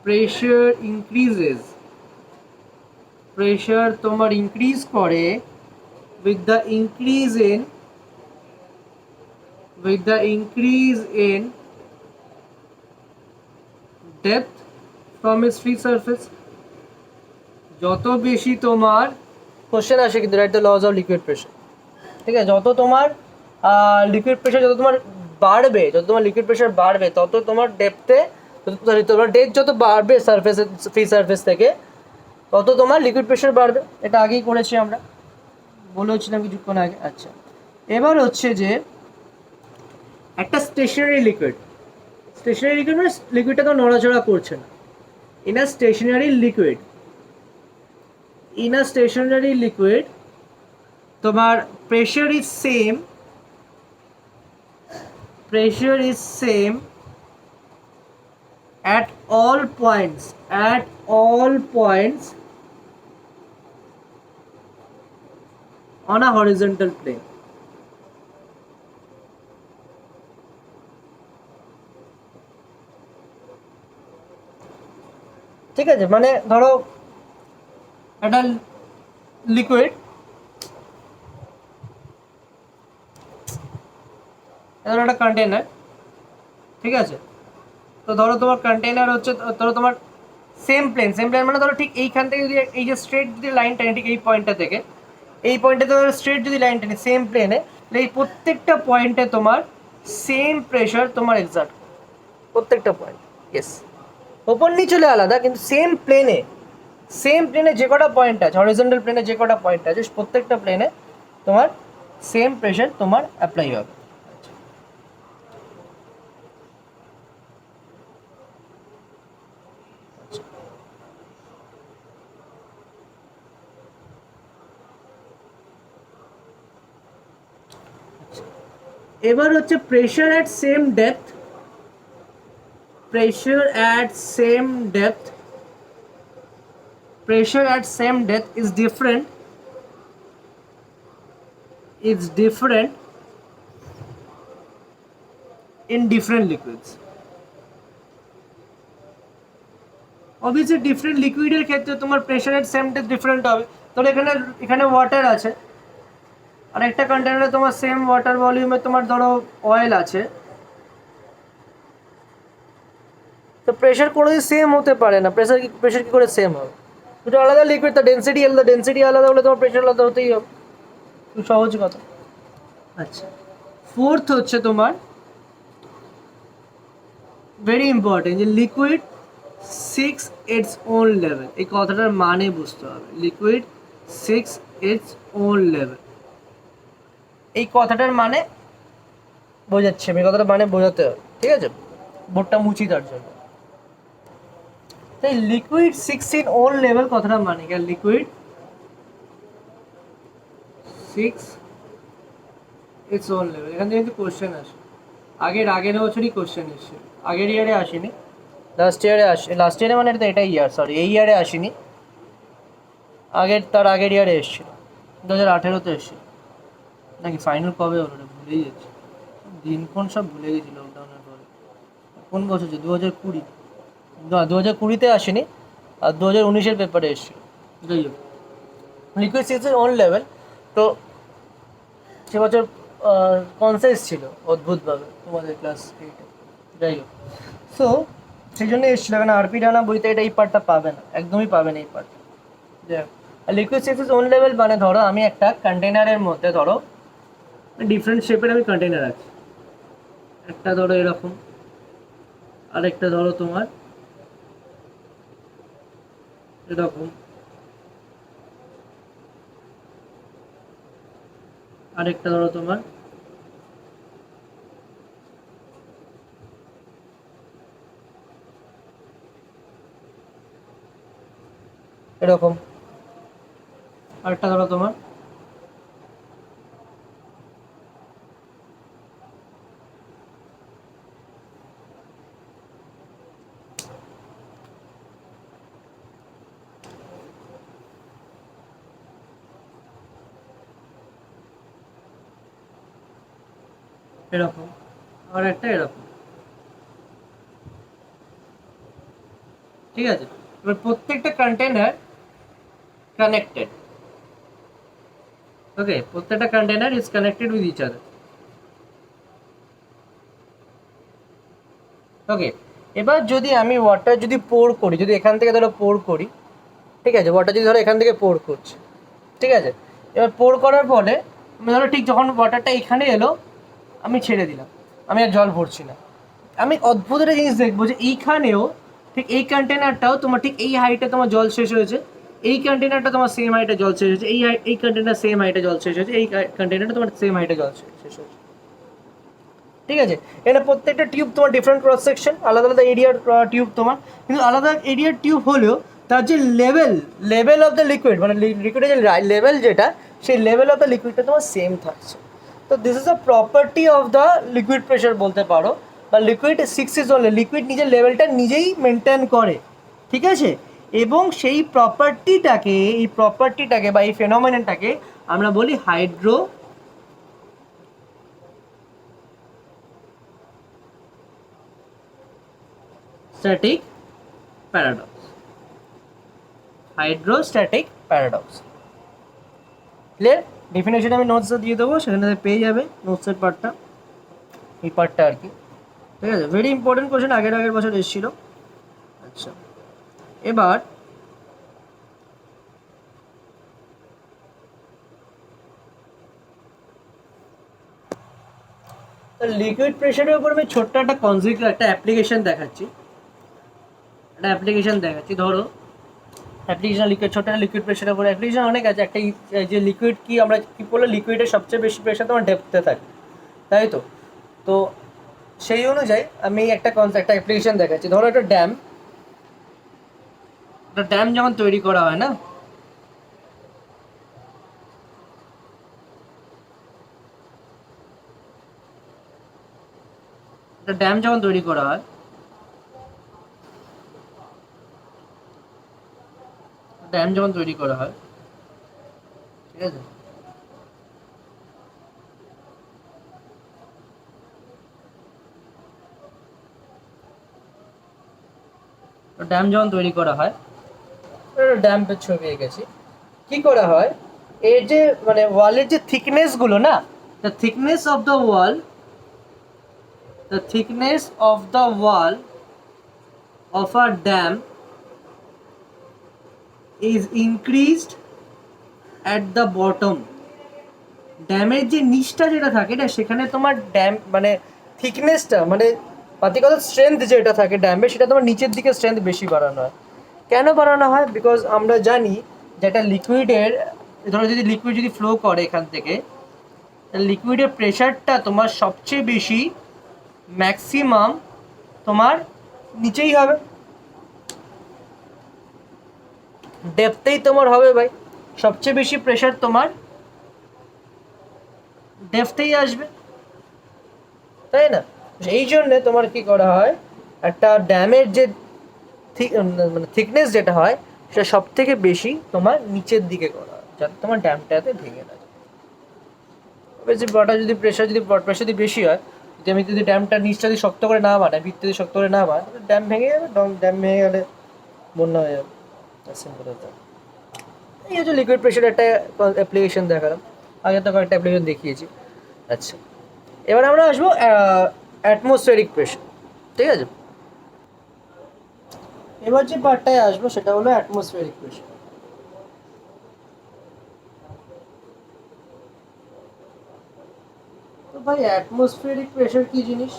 প্রেশার ইনক্রিজেস, প্রেশার তোমার ইনক্রিজ করে with the increase in depth from its free surface। যত বেশি তোমার কোশ্চেন আসে কিন্তু write the lodge of liquid pressure, ঠিক আছে? যত তোমার লিকুইড প্রেশার যত তোমার বাড়বে, যত তোমার লিকুইড প্রেশার বাড়বে, তত তোমার ডেপথে, তোমার ডেপথ যত বাড়বে সারফেসে, ফ্রি সারফেস থেকে, তত তোমার লিকুইড প্রেশার বাড়বে। এটা আগেই করেছি আমরা, বলেছিলাম কিছুক্ষণ আগে। আচ্ছা, এবার হচ্ছে যে একটা স্টেশনারি লিকুইড মানে লিকুইডটা তো নড়াচড়া করছে না। ইন আ স্টেশনারি লিকুইড তোমার pressure is same at all points on a horizontal plane। ঠিক আছে, মানে ধরো একটা লিকুইড, ধরো একটা কন্টেনার, ঠিক আছে? তো ধরো তোমার কন্টেনার হচ্ছে, ধরো তোমার সেম প্লেন মানে ধরো ঠিক এইখান থেকে যদি এই যে স্ট্রেট যদি লাইন টানি, ঠিক এই পয়েন্টটা থেকে এই পয়েন্টে ধরো স্ট্রেট যদি লাইন টানি সেম প্লেনে, এই প্রত্যেকটা পয়েন্টে তোমার সেম প্রেশার তোমার এক্সার্ট, প্রত্যেকটা পয়েন্ট, ইয়েস, ওপর নিচলে আলাদা, কিন্তু সেম প্লেনে যে কটা পয়েন্ট আছে, হরিজন্টাল প্লেনে যে কটা পয়েন্ট আছে, প্রত্যেকটা প্লেনে তোমার সেম প্রেশার তোমার অ্যাপ্লাই হবে। এবার হচ্ছে pressure at same depth, pressure at same depth is different in different liquids। obviously different liquid এর ক্ষেত্রে তোমার pressure at same depth different হবে। তো এখানে ওয়াটার আছে, আর একটা কন্টেনারে তোমার সেম ওয়াটার ভলিউমে তোমার ধরো অয়েল আছে, তো প্রেশার কোনোদিন সেম হতে পারে না। প্রেশার কি করে সেম হবে? দুটো আলাদা লিকুইড, তার ডেন্সিটি আলাদা হলে তোমার প্রেশার আলাদা হতেই হবে, খুব সহজ কথা। আচ্ছা, ফোর্থ হচ্ছে তোমার ভেরি ইম্পর্টেন্ট, যে liquid seeks its own level. এই কথাটার মানে বুঝতে হবে, liquid seeks its own level, এই কথাটার মানে বোঝাচ্ছে আমি, কথাটার মানে বোঝাতে হবে, ঠিক আছে? বোর্ডটা মুছি তার জন্য। তাই liquid seeks in own level কথাটা মানে কি? Liquid seeks its own level, এখান থেকে কিন্তু কোশ্চেন আসে, আগের বছরই কোশ্চেন এসছে, আগের ইয়ারে আসেনি, লাস্ট ইয়ারে মানে এটাই ইয়ার, সরি এই ইয়ারে আসেনি, তার আগের ইয়ারে এসেছিল, 2018-তে এসেছিল নাকি? ফাইনাল কবে হলো ভুলেই যাচ্ছি, দিনক্ষণ সব ভুলে গেছি লকডাউনের পরে। কোন বছর? 2020? না, 2020-তে আসেনি, আর 2019-এর পেপারে এসেছিল। যাই হোক, লিকুইড সিক্সের ওন লেভেল। তো সে বছর কনসাইজ ছিল অদ্ভুতভাবে তোমাদের ক্লাস 8-এ। যাই হোক, সো সেই জন্য এসেছিল, কারণ আরপি ডানা বইতে এটা এই পার্টটা পাবে না, একদমই পাবে না এই পার্টটা। যাই হোক, আর লিকুইড সিক্সের ওন লেভেল মানে ধরো আমি একটা কন্টেনারের মধ্যে ধরো ডিফারেন্ট শেপের আমি কন্টেনার আছি। একটা ধরো এরকম, আরেকটা ধরো তোমার এরকম, আরেকটা ধরো তোমার এরকম, আরেকটা ধরো তোমার এরকম, আর একটা এরকম। ঠিক আছে, এবার প্রত্যেকটা কন্টেনার কানেক্টেড। ওকে, প্রত্যেকটা container is connected with each other. Okay, এবার যদি আমি ওয়াটার যদি পোর করি, যদি এখান থেকে ধরো পোর করি, ঠিক আছে, ওয়াটার যদি ধরো এখান থেকে পোর করছি, ঠিক আছে, এবার পোর করার পরে আমি ধরো ঠিক যখন ওয়াটারটা এখানে এলো আমি ছেড়ে দিলাম, আমি আর জল ভরছি না। আমি অদ্ভুত একটা জিনিস দেখবো যে এইখানেও ঠিক এই কন্টেনারটাও তোমার ঠিক এই হাইটে তোমার জল শেষ হয়েছে, এই কন্টেনারটা তোমার সেম হাইটে জল শেষ হয়েছে, এই কন্টেনার সেম হাইটে জল শেষ হয়েছে, এই কন্টেনারটা তোমার সেম হাইটে জল শেষ হয়েছে। ঠিক আছে, এটা প্রত্যেকটা টিউব তোমার ডিফারেন্ট ক্রস সেকশন, আলাদা আলাদা এরিয়ার টিউব তোমার, কিন্তু আলাদা এরিয়ার টিউব হলেও তার যে লেভেল অফ দ্য লিকুইড, মানে লিকুইডের যে লেভেল যেটা, সেই লেভেল অফ দ্য লিকুইডটা তোমার সেম থাকছে। তো this is a property of the liquid pressure বলতে পারো, বা liquid six is only, liquid নিজের লেভেলটা নিজেই মেনটেন করে। ঠিক আছে, এবং সেই প্রপার্টিটাকে বা এই ফেনোমেননটাকে আমরা বলি হাইড্রোস্ট্যাটিক প্যারাডক্স। ক্লিয়ার? ডেফিনেশন আমি নোটসে দিয়ে দেবো, সেখানে পেয়ে যাবে নোটসের পার্টটা, এই পার্টটা আর কি। ঠিক আছে, ভেরি ইম্পর্টেন্ট কোয়েশ্চেন, আগের বছর এসেছিল। আচ্ছা, এবার লিকুইড প্রেশারের উপর আমি ছোট্ট একটা অ্যাপ্লিকেশন দেখাচ্ছি। ধরো অ্যাপ্লিকেশন লিকুইড, ছোট্ট একটা লিকুইড প্রেশারের উপর অ্যাপ্লিকেশন অনেক আছে। একটা যে লিকুইড কি আমরা কি বললে, লিকুইডের সবচেয়ে বেশি প্রেশার তোমার ডেপথে থাকে, তাই তো? তো সেই অনুযায়ী আমি একটা অ্যাপ্লিকেশন দেখাচ্ছি। ধরো একটা ড্যাম যখন তৈরি করা হয় না, ড্যাম যখন তৈরি করা হয়, ঠিক আছে, ড্যাম যখন তৈরি করা হয়, ড্যাম্পের ছবি এঁকেছি। কি করা হয়, এর যে মানে ওয়ালের যে থিকনেসগুলো না, the thickness of the wall of a dam is increased at the bottom. ড্যামের যে নিচটা যেটা থাকে না, সেখানে তোমার ড্যাম মানে থিকনেসটা মানে পার্টিকুলার স্ট্রেংথ যেটা থাকে ড্যামে, সেটা তোমার নিচের দিকে স্ট্রেংথ বেশি বাড়ানো হয়। কেন বাড়ানো হয়? বিকজ আমরা জানি যে একটা লিকুইডের, ধরো যদি লিকুইড যদি ফ্লো করে এখান থেকে, লিকুইডের প্রেশারটা তোমার সবচেয়ে বেশি ম্যাক্সিমাম তোমার নিচেই হবে, ডেপথেই তোমার হবে ভাই, সবচেয়ে বেশি প্রেশার তোমার ডেপথেই আসবে, তাই না? এই জন্যে তোমার কি করা হয়, একটা ড্যামের যে মানে থিকনেস যেটা হয়, সেটা সব থেকে বেশি তোমার নিচের দিকে করা হয়, যাতে তোমার ড্যামটাতে ভেঙে না যায়। যে ওয়াটার যদি প্রেশার যদি বেশি হয়, আমি যদি ড্যামটা নিচটা যদি শক্ত করে না বানাই, ভিত্তি যদি শক্ত করে না বানাই, ড্যাম ভেঙে যাবে। ড্যাম ভেঙে গেলে বন্যা হয়ে যাবে। সিম্পল হতে এই হচ্ছে লিকুইড প্রেশার একটা অ্যাপ্লিকেশন দেখালাম, আগে তো কয়েকটা অ্যাপ্লিকেশন দেখিয়েছি। আচ্ছা, এবার আমরা আসবো অ্যাটমসফেরিক প্রেশার। ঠিক আছে, এবার যে পার্টটায় আসবো সেটা হলো অ্যাটমসফেরিক প্রেশার। তো ভাই অ্যাটমসফেরিক প্রেশার কি জিনিস?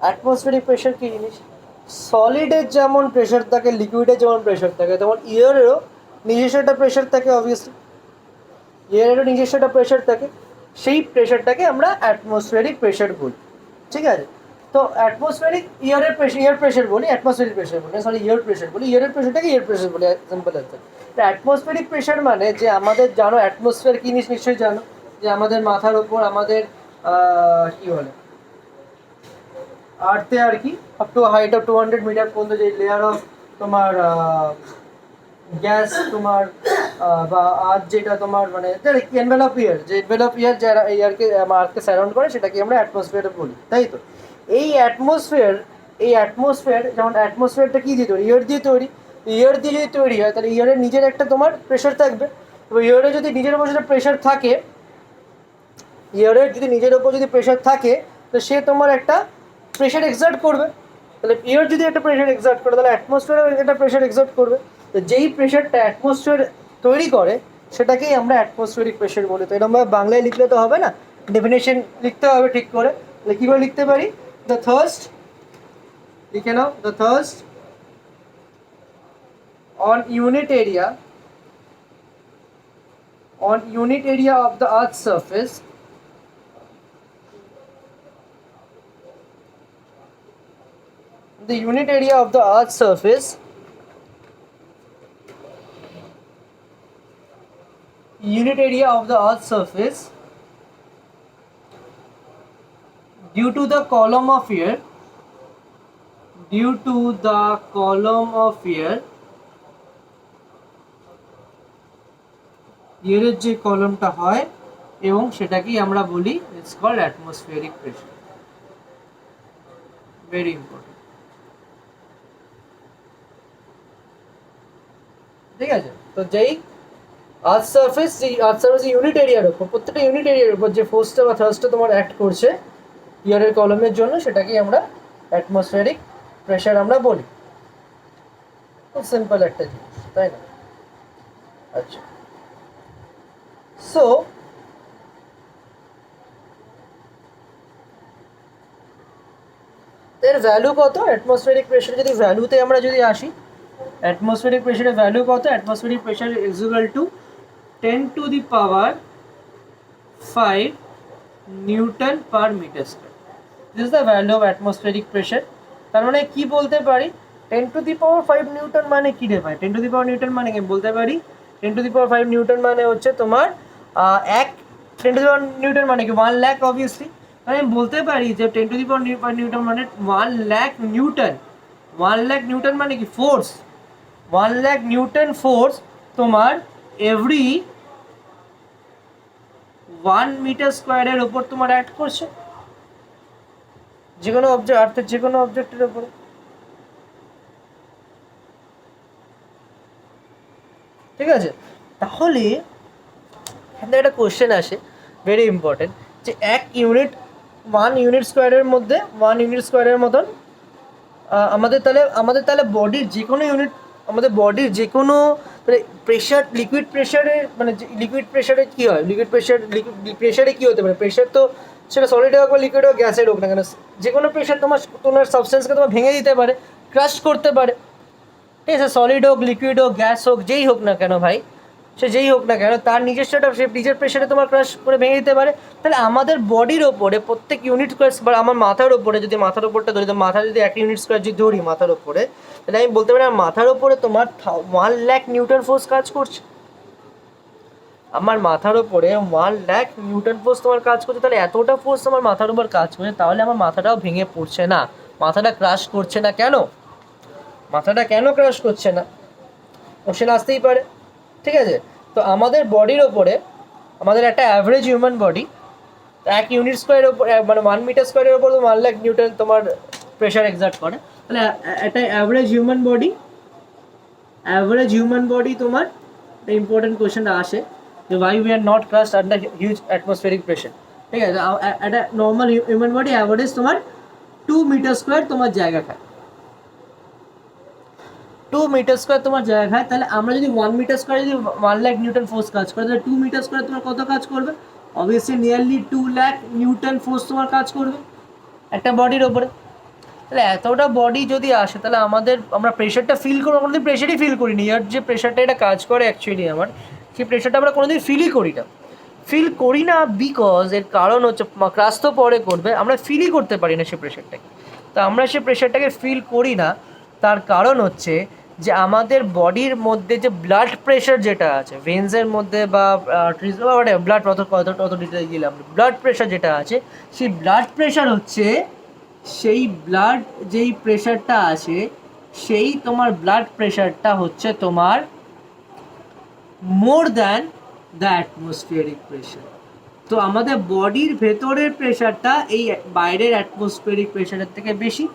অ্যাটমসফেরিক প্রেশার কি জিনিস? সলিডের যেমন প্রেশার থাকে, লিকুইডের যেমন প্রেশার থাকে, তেমন এয়ারেরও নিজস্ব একটা প্রেশার থাকে। অবভিয়াসলি এয়ারেরও নিজস্ব একটা প্রেশার থাকে, সেই প্রেশারটাকে আমরা অ্যাটমসফেরিক প্রেশার বলি। ঠিক আছে, তো অ্যাটমসফেরিক ইয়ার প্রেশার বলি, অ্যাটমসফেরিক প্রেশার বলি, সরি ইয়ার প্রেশার বলি, ইয়ারের প্রেশারটাকে ইয়ার প্রেশার বলি, সিম্পল অ্যান্সার। তো অ্যাটমসফেরিক প্রেশার মানে যে আমাদের জানো অ্যাটমসফিয়ার কি জিনিস নিশ্চয়ই জানো, যে আমাদের মাথার ওপর আমাদের কি বলে আর্থে আর কি up to height of 200 metre পর্যন্ত যে লেয়ার অফ তোমার গ্যাস তোমার বা আর্থ যেটা তোমার মানে এনভেলপ ইয়ার, যে এনভেলপ ইয়ার যারা ইয়ারকে আর্থকে সারাউন্ড করে সেটাকে আমরা অ্যাটমসফিয়ার বলি, তাই তো? এই অ্যাটমসফিয়ার যেমন অ্যাটমসফিয়ারটা কী দিয়ে তৈরি? ইয়ার দিয়ে তৈরি। ইয়ার দিয়ে যদি তৈরি হয় তাহলে ইয়ারের নিজের একটা তোমার প্রেশার থাকবে। এবার ইয়ারের যদি নিজের ওপর সেটা প্রেশার থাকে, ইয়ারের যদি নিজের ওপর যদি প্রেশার থাকে, তো সে তোমার একটা প্রেশার এক্সার্ট করবে। তাহলে ইয়ার যদি একটা প্রেশার এক্সার্ট করে, তাহলে অ্যাটমসফিয়ারও একটা প্রেশার এক্সার্ট করবে। তো যেই প্রেশারটা অ্যাটমসফিয়ার তৈরি করে সেটাকেই আমরা অ্যাটমসফিয়ারিক প্রেশার বলি। তো এরকম বাংলায় লিখলে তো হবে না, ডেফিনেশন লিখতে হবে ঠিক করে। তাহলে কীভাবে লিখতে পারি? দ্য থার্স্ট, লিখে নাও, the thrust on unit area of the earth's surface the unit area of the earth's surface due to the column of air এর যে কলমটা হয় এবং সেটাকেই আমরা বলি it's called atmospheric pressure. Very important. ঠিক আছে, তো যেই আর্থ সারফেস ইউনিট এরিয়ার উপর, প্রত্যেকটা ইউনিট এরিয়ার উপর যে ফোর্সটা বা থার্স্টটা তোমার অ্যাক্ট করছে ইয়ারের কলমের জন্য, সেটাকেই আমরা অ্যাটমসফিয়ারিক প্রেশার আমরা বলি। খুব সিম্পল একটা জিনিস, তাই না? আচ্ছা, সো এর ভ্যালু কত? অ্যাটমসফিয়ারিক প্রেশার যদি ভ্যালুতে আমরা যদি আসি, অ্যাটমসফিয়ারিক প্রেশারের ভ্যালু কত? Atmospheric pressure is equal to 10⁵ newton per metre square. This is the value of atmospheric pressure. তার মানে কি বলতে পারি? 10⁵ নিউটন মানে কি রে ভাই? 10⁵ নিউটন মানে কি বলতে পারি? 10⁵ নিউটন মানে হচ্ছে তোমার 10⁵ নিউটন মানে কি 1 লাখ। অবভিয়াসলি আমি বলতে পারি যে 10⁵ নিউটন মানে 1 লাখ নিউটন। 1 লাখ নিউটন মানে কি ফোর্স। 1 লাখ নিউটন ফোর্স তোমার এভরি 1 মিটার স্কোয়ারের ওপর তোমার অ্যাক্ট করছে, যে কোনো অবজেক্ট, আর্থের যে কোনো অবজেক্টের ওপরে। ঠিক আছে, তাহলে এখানে একটা কোশ্চেন আসে ভেরি ইম্পর্টেন্ট, যে এক ইউনিট 1 ইউনিট স্কোয়ারের মধ্যে 1 ইউনিট স্কোয়ারের মতন আমাদের তাহলে বডির যে কোনো ইউনিট, আমাদের বডির যে কোনো প্রেশার, লিকুইড প্রেশারের মানে লিকুইড প্রেশারে কী হয়? লিকুইড প্রেশারে কী হতে পারে? প্রেশার তো সেটা সলিড হোক বা লিকুইড হোক, গ্যাসের হোক না কেন, যে কোনো প্রেশার তোমার সাবস্টেন্সকে তোমার ভেঙে দিতে পারে, ক্রাশ করতে পারে। ঠিক আছে, সলিড হোক, লিকুইড হোক, গ্যাস হোক, যেই হোক না কেন ভাই, সে যেই হোক না কেন, তার নিজস্ব একটা নিজের প্রেশারে তোমার ক্রাশ করে ভেঙে দিতে পারে। তাহলে আমাদের বডির ওপরে প্রত্যেক ইউনিট স্কোয়ার বা আমার মাথার ওপরে, যদি মাথার ওপরটা ধরি, তো মাথা যদি 1 ইউনিট স্কোয়ার যদি ধরি মাথার ওপরে, তাহলে আমি বলতে পারি আমার মাথার ওপরে তোমার 1 লাখ নিউটন ফোর্স কাজ করছে। আমার মাথার ওপরে 1 লাখ নিউটন ফোর্স তোমার কাজ করছে। তাহলে এতটা ফোর্স আমার মাথার উপর কাজ করছে, তাহলে আমার মাথাটাও ভেঙে পড়ছে না, মাথাটা ক্রাশ করছে না কেন? মাথাটা কেন ক্রাশ করছে না? কোশ্চেন আসতেই পারে। ঠিক আছে, তো আমাদের বডির ওপরে, আমাদের একটা অ্যাভারেজ হিউম্যান বডি, এক ইউনিট স্কোয়ারের উপর মানে 1 মিটার স্কোয়ারের উপর 1 লাখ নিউটন তোমার প্রেশার এক্সার্ট করে। তাহলে একটা অ্যাভারেজ হিউম্যান বডি তোমার ইম্পর্টেন্ট কোয়েশ্চেনটা আসে যে Y we are not crushed under huge atmospheric pressure. ঠিক আছে, একটা নর্মাল হিউম্যান বডি অ্যাভারেজ তোমার 2 মিটার স্কোয়ার তোমার জায়গা খায়, 2 মিটার স্কোয়ার তোমার জায়গা খায়। তাহলে আমরা যদি 1 মিটার স্কোয়ার যদি 1 লাখ নিউটন ফোর্স কাজ করে, তাহলে 2 মিটার স্কোয়ার তোমার কত কাজ করবে? Obviously nearly 2 lakh Newton force তোমার কাজ করবে একটা বডির ওপরে। তাহলে এতটা বডি যদি আসে তাহলে আমরা প্রেশারটা ফিল করবো, আমরা কোনোদিন প্রেশারই ফিল করিনি। ইয়ার যে প্রেশারটা এটা কাজ করে অ্যাকচুয়ালি সেই প্রেশারটা আমরা কোনোদিন ফিলই করি না বিকজ এর কারণ হচ্ছে ক্লাস তো পরে করবে, আমরা ফিলই করতে পারি না সেই প্রেশারটাকে। তো আমরা সেই প্রেশারটাকে ফিল করি না, তার কারণ হচ্ছে যে আমাদের বডির মধ্যে যে ব্লাড প্রেশার যেটা আছে ভেন্সের মধ্যে বা ব্লাড অত ডিটেল গেলাম, ব্লাড প্রেশার যেটা আছে সেই ব্লাড প্রেশার হচ্ছে যেই প্রেশারটা আছে সেই তোমার ব্লাড প্রেশারটা হচ্ছে তোমার more than the atmospheric pressure. তো আমাদের বডির ভেতরের প্রেশারটা এই বাইরের অ্যাটমসফিয়ারিক প্রেশারের থেকে বেশি।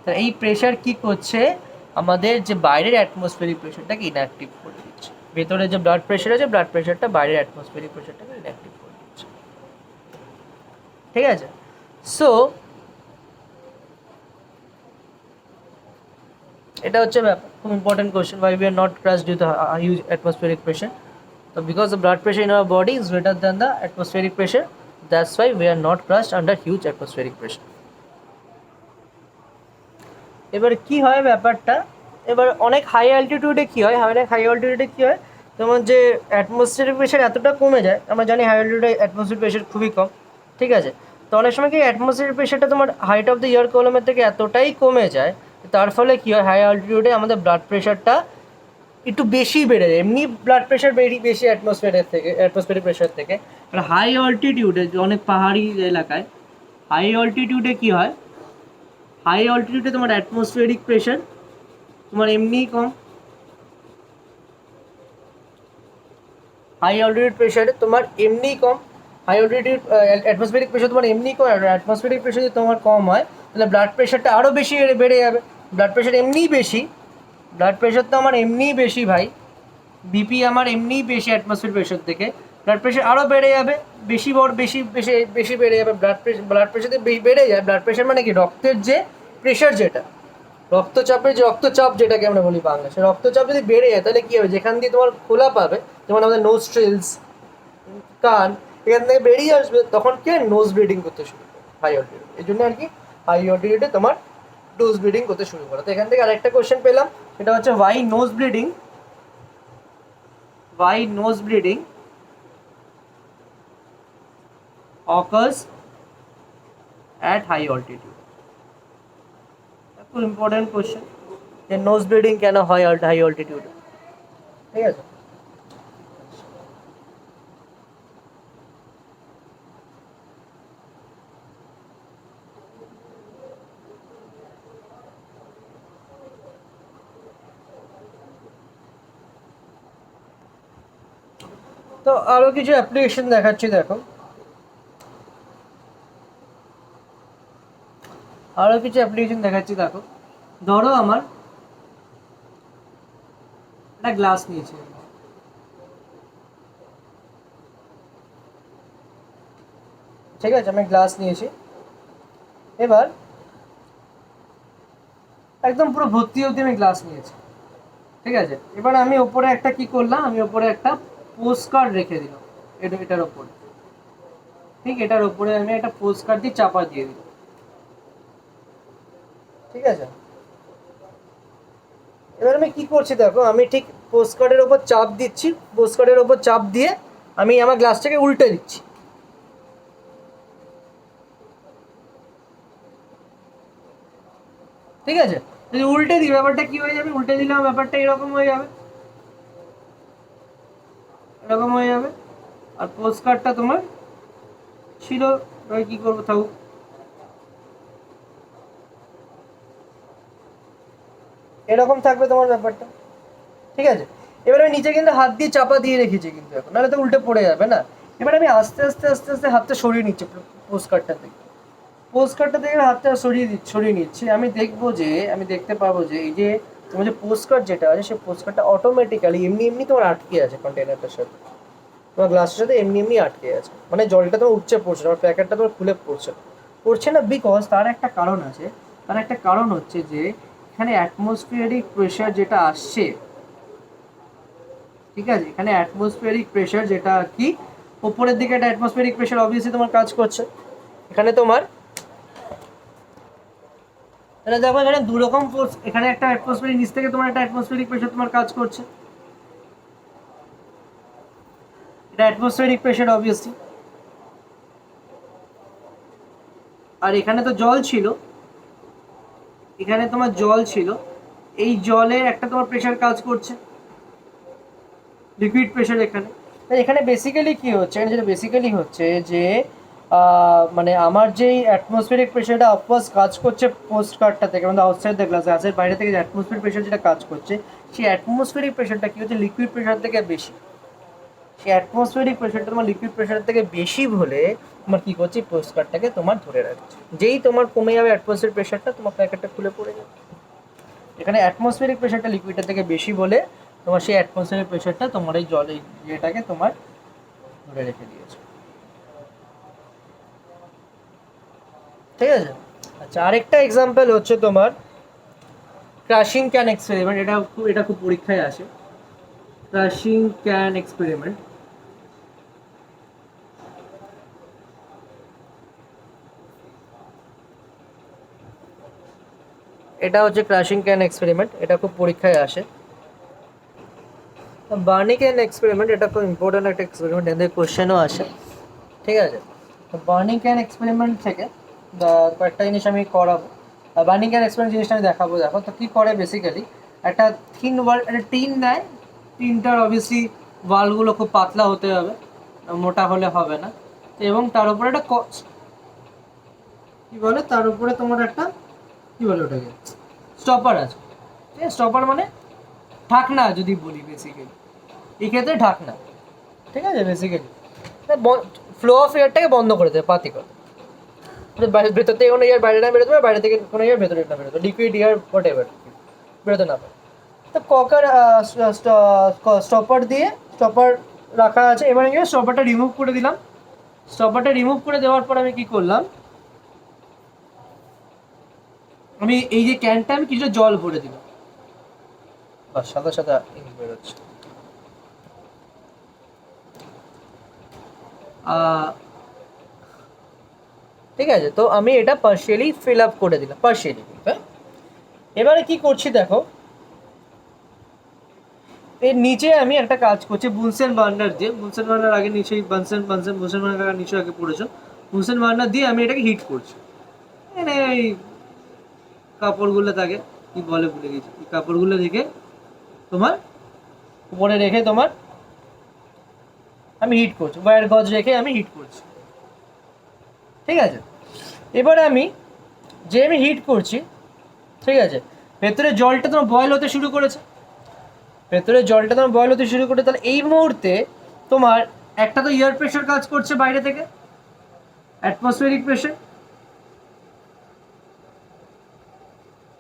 তো এই প্রেশার কি করছে, আমাদের যে বাইরের অ্যাটমসফিয়ারিক প্রেশারটাকে ইনঅ্যাক্টিভ করে দিচ্ছে। ভেতরে যে ব্লাড প্রেশার আছে ব্লাড প্রেশারটা বাইরের অ্যাটমসফিয়ারিক প্রেশারটাকে ইনঅ্যাক্টিভ করে দিচ্ছে। ঠিক আছে, সো এটা হচ্ছে ব্যাপার, খুব important question, why we are not crushed due to huge atmospheric pressure. So because the blood pressure in our body is greater than the atmospheric pressure, that's why we are not crushed under huge atmospheric pressure. এবার কি হয় ব্যাপারটা, এবার অনেক high অ্যালটিটিউডে কি হয়, তোমার যে অ্যাটমসফিয়ারিক প্রেশার এতটা কমে যায়, আমরা জানি হাই অ্যালটিটিউডে অ্যাটমসফিয়ারিক প্রেশার খুবই কম। ঠিক আছে, তো অনেক সময় কি অ্যাটমসফিয়ারিক প্রেশারটা তোমার হাইট অফ দ্য এয়ার কলমের থেকে এতটাই কমে যায়, তার ফলে কি হয় হাই অ্যালটিটিউডে আমাদের ব্লাড প্রেশারটা একটু বেশি বেড়ে যায়। এমনি ব্লাড প্রেশার বেশি অ্যাটমসফিয়ারিক প্রেশার থেকে। আর হাই অল্টিটিউডে অনেক পাহাড়ি এলাকায় হাই অল্টিটিউডে কি হয়, হাই অল্টিটিউডে তোমার অ্যাটমসফিয়ারিক প্রেশার তোমার এমনিই কম, হাই অল্টিটিউড প্রেশারে তোমার এমনিই কম, হাই অল্টিটিউড অ্যাটমসফিয়ারিক প্রেশার তোমার এমনিই কম। আর অ্যাটমসফিয়ারিক প্রেশার যদি তোমার কম হয় তাহলে ব্লাড প্রেশারটা আরও বেশি বেড়ে যাবে। ব্লাড প্রেশার এমনিই বেশি, ব্লাড প্রেশার তো আমার এমনিই বেশি ভাই, বিপি আমার এমনিই বেশি অ্যাটমসফিয়ার প্রেশার থেকে, ব্লাড প্রেশার আরও বেড়ে যাবে, বেশি বেশি বেড়ে যাবে। ব্লাড প্রেশার যদি বেড়ে যায়, ব্লাড প্রেশার মানে কি রক্তের যে প্রেশার, যেটা রক্তচাপ যেটাকে আমরা বলি বাংলা, সে রক্তচাপ যদি বেড়ে যায় তাহলে কী হবে, যেখান দিয়ে তোমার খোলা পাবে, যেমন আমাদের নোস্ট্রিলস কান এখান থেকে বেরিয়ে আসবে, তখন কি নোজ ব্লিডিং করতে শুরু করে হাই অল্টিটিউড। এই জন্য আর কি হাই অল্টিটিউডে তোমার নোজ ব্লিডিং করতে শুরু করে। তো এখান থেকে আরেকটা কোয়েশ্চেন পেলাম, সেটা হচ্ছে why nose bleeding occurs at high altitude. খুব ইম্পর্টেন্ট কোয়েশ্চেন যে নোজ ব্লিডিং কেন হয় হাই অল্টিটিউডে। ঠিক আছে, তো আরও কিছু অ্যাপ্লিকেশন দেখাচ্ছি, দেখো ধরো আমার একটা গ্লাস নিয়েছি, ঠিক আছে, আমি গ্লাস নিয়েছি, এবার একদম পুরো ভর্তি অবধি আমি গ্লাস নিয়েছি। ঠিক আছে, এবার আমি ওপরে একটা কি করলাম, আমি ওপরে একটা পোস্ট কার্ড রেখে দিলাম, এটার ওপরে, ঠিক, এটার ওপরে আমি একটা পোস্ট কার্ড দিয়ে চাপা দিয়ে দিলাম। ঠিক আছে, এবার আমি কি করছি দেখো, আমি ঠিক পোস্ট কার্ডের ওপর চাপ দিচ্ছি, পোস্ট কার্ডের ওপর চাপ দিয়ে আমি আমার গ্লাসটাকে উল্টে দিচ্ছি। ঠিক আছে, যদি উল্টে দিই ব্যাপারটা কি হয়ে যাবে, উল্টে দিলাম ব্যাপারটা এরকম হয়ে যাবে, আর পোস্ট কার্ডটা তোমার ছিল, কি করবো থাকুক, এরকম থাকবে তোমার ব্যাপারটা। ঠিক আছে, এবার আমি নিচে কিন্তু হাত দিয়ে চাপা দিয়ে রেখেছি কিন্তু এখন, নাহলে তো উল্টে পড়ে যাবে না। এবার আমি আস্তে আস্তে আস্তে আস্তে হাতটা সরিয়ে নিচ্ছি পোস্ট কার্ডটা থেকে। পোস্ট কার্ডটা থেকে হাতটা সরিয়ে নিচ্ছি। আমি দেখতে পাবো যে এই যে তোমার যে পোস্ট কার্ড যেটা আছে সেই পোস্ট কার্ডটা অটোমেটিক্যালি এমনি এমনি তোমার আটকে আছে কন্টেনারটার সাথে, তোমার গ্লাসের সাথে এমনি এমনি আটকে আছে, মানে জলটা তোমার উঠছে পড়ছে, তোমার প্যাকেটটা তোমার খুলে পড়ছে না বিকজ তার একটা কারণ আছে। তার একটা কারণ হচ্ছে যে এখানে অ্যাটমসফিয়ারিক প্রেশার যেটা আসছে, ঠিক আছে, এখানে অ্যাটমসফিয়ারিক প্রেশার যেটা কি উপরের দিকে একটা অ্যাটমসফিয়ারিক প্রেশার অবভিয়াসলি তোমার কাজ করছে। এখানে তোমার তাহলে দেখো এখানে দু রকম ফোর্স, এখানে একটা অ্যাটমসফিয়ারিক নিচ থেকে তোমার একটা অ্যাটমসফিয়ারিক প্রেশার তোমার কাজ করছে, এটা অ্যাটমসফিয়ারিক প্রেশার অবভিয়াসলি। আর এখানে তো জল ছিল, এখানে তোমার জল ছিল, এই জলে একটা তোমার প্রেশার কাজ করছে, লিকুইড প্রেশার এখানে। তাই এখানে বেসিক্যালি কি হচ্ছে, এখানে যেটা বেসিক্যালি হচ্ছে যে মানে আমার যেই অ্যাটমসফিয়ারিক প্রেশারটা আপওয়ার্ডস কাজ করছে পোস্ট কার্ডটা থেকে, মানে আউটসাইড দ্য গ্লাস, গ্লাসের বাইরে থেকে যে অ্যাটমসফিয়ারিক প্রেশার যেটা কাজ করছে, সেই অ্যাটমসফিয়ারিক প্রেশারটা কি হচ্ছে লিকুইড প্রেশার থেকে বেশি। সেই অ্যাটমসফিয়ারিক প্রেশারটা তোমার লিকুইড প্রেশার থেকে বেশি হলে তোমার কী করছে পোস্ট কার্ডটাকে তোমার ধরে রাখছে। যেই তোমার কমে যাবে অ্যাটমসফিয়ারিক প্রেশারটা, তোমার প্যাকেটটা খুলে পড়ে যাবে। এখানে অ্যাটমসফিয়ারিক প্রেশারটা লিকুইডের থেকে বেশি বলে তোমার সেই অ্যাটমসফিয়ারিক প্রেশারটা তোমার এই জল ইয়েটাকে তোমার ধরে রেখে দিয়েছে, ঠিক আছে। আচ্ছা, আরেকটা এক্সাম্পল হচ্ছে তোমার ক্রাশিং ক্যান এক্সপেরিমেন্ট। এটা খুব পরীক্ষায় আসে, ক্রাশিং ক্যান এক্সপেরিমেন্ট। এটা হচ্ছে ক্রাশিং ক্যান এক্সপেরিমেন্ট, এটা খুব পরীক্ষায় আসে। বার্নিং ক্যান এক্সপেরিমেন্ট এটা খুব ইম্পর্টেন্ট একটা এক্সপেরিমেন্ট, এদের কোশ্চেনও আসে, ঠিক আছে। তো বার্নিং ক্যান এক্সপেরিমেন্ট থেকে কয়েকটা জিনিস আমি করাবো। বার্নিং ক্যান এক্সপেরিমেন্ট জিনিসটা আমি দেখাবো। দেখো তো কী করে, বেসিক্যালি একটা থিন ওয়াল, একটা টিন নেয়, টিনটার অবভিয়াসলি ওয়ালগুলো খুব পাতলা হতে হবে, মোটা হলে হবে না, এবং তার উপরে একটা কী বলে, তার উপরে তোমার একটা কী বলে ওটাকে স্টপার আছে, ঠিক আছে। স্টপার মানে ঢাকনা যদি বলি, বেসিক্যালি এই ক্ষেত্রে ঢাকনা, ঠিক আছে। বেসিক্যালি ফ্লো অফ এয়ারটাকে বন্ধ করে দেবে, পাতি করে, ভেতর থেকে কোনো এয়ার বাইরে না বেরোতে পারে, বাইরে থেকে কোনো এয়ার ভেতরে না বেরোতে, লিকুইড এয়ার হোয়াট এভার বেরোতে না পারে। তো ককার স্টপার রাখা আছে। এবার আমি স্টপারটা রিমুভ করে দিলাম। স্টপারটা রিমুভ করে দেওয়ার পর আমি কি করলাম, আমি এই যে ক্যানটা আমি কিছু জল ভরে দিলাম, বাস সাদা সাদা ইঙ্ক বেরোচ্ছে। ঠিক আছে, তো আমি এটা পার্শিয়ালি ফিল আপ করে দিলাম, পার্শিয়ালি। হ্যাঁ, এবারে কি করছি দেখো, এর নিচে আমি একটা কাজ করছি বুনসেন বার্নার দিয়ে। বুনসেন বার্নার আগে নিচেই বুনসেন বার্নার নিচে আগে পড়েছো, বুনসেন বার্নার দিয়ে আমি এটাকে হিট করছি। মানে এই কাপড়গুলো থাকে, কি বলে ভুলে গেছি, এই কাপড়গুলো রেখে তোমার উপরে রেখে তোমার আমি হিট করছি, ওয়্যার গজ রেখে আমি হিট করছি, ঠিক আছে। এবারে আমি হিট করছি, ঠিক আছে, ভেতরে জলটা তোমার বয়েল হতে শুরু করেছে, তাহলে এই মুহূর্তে তোমার একটা তো এয়ার প্রেশার কাজ করছে বাইরে থেকে, অ্যাটমসফিয়ারিক প্রেশার,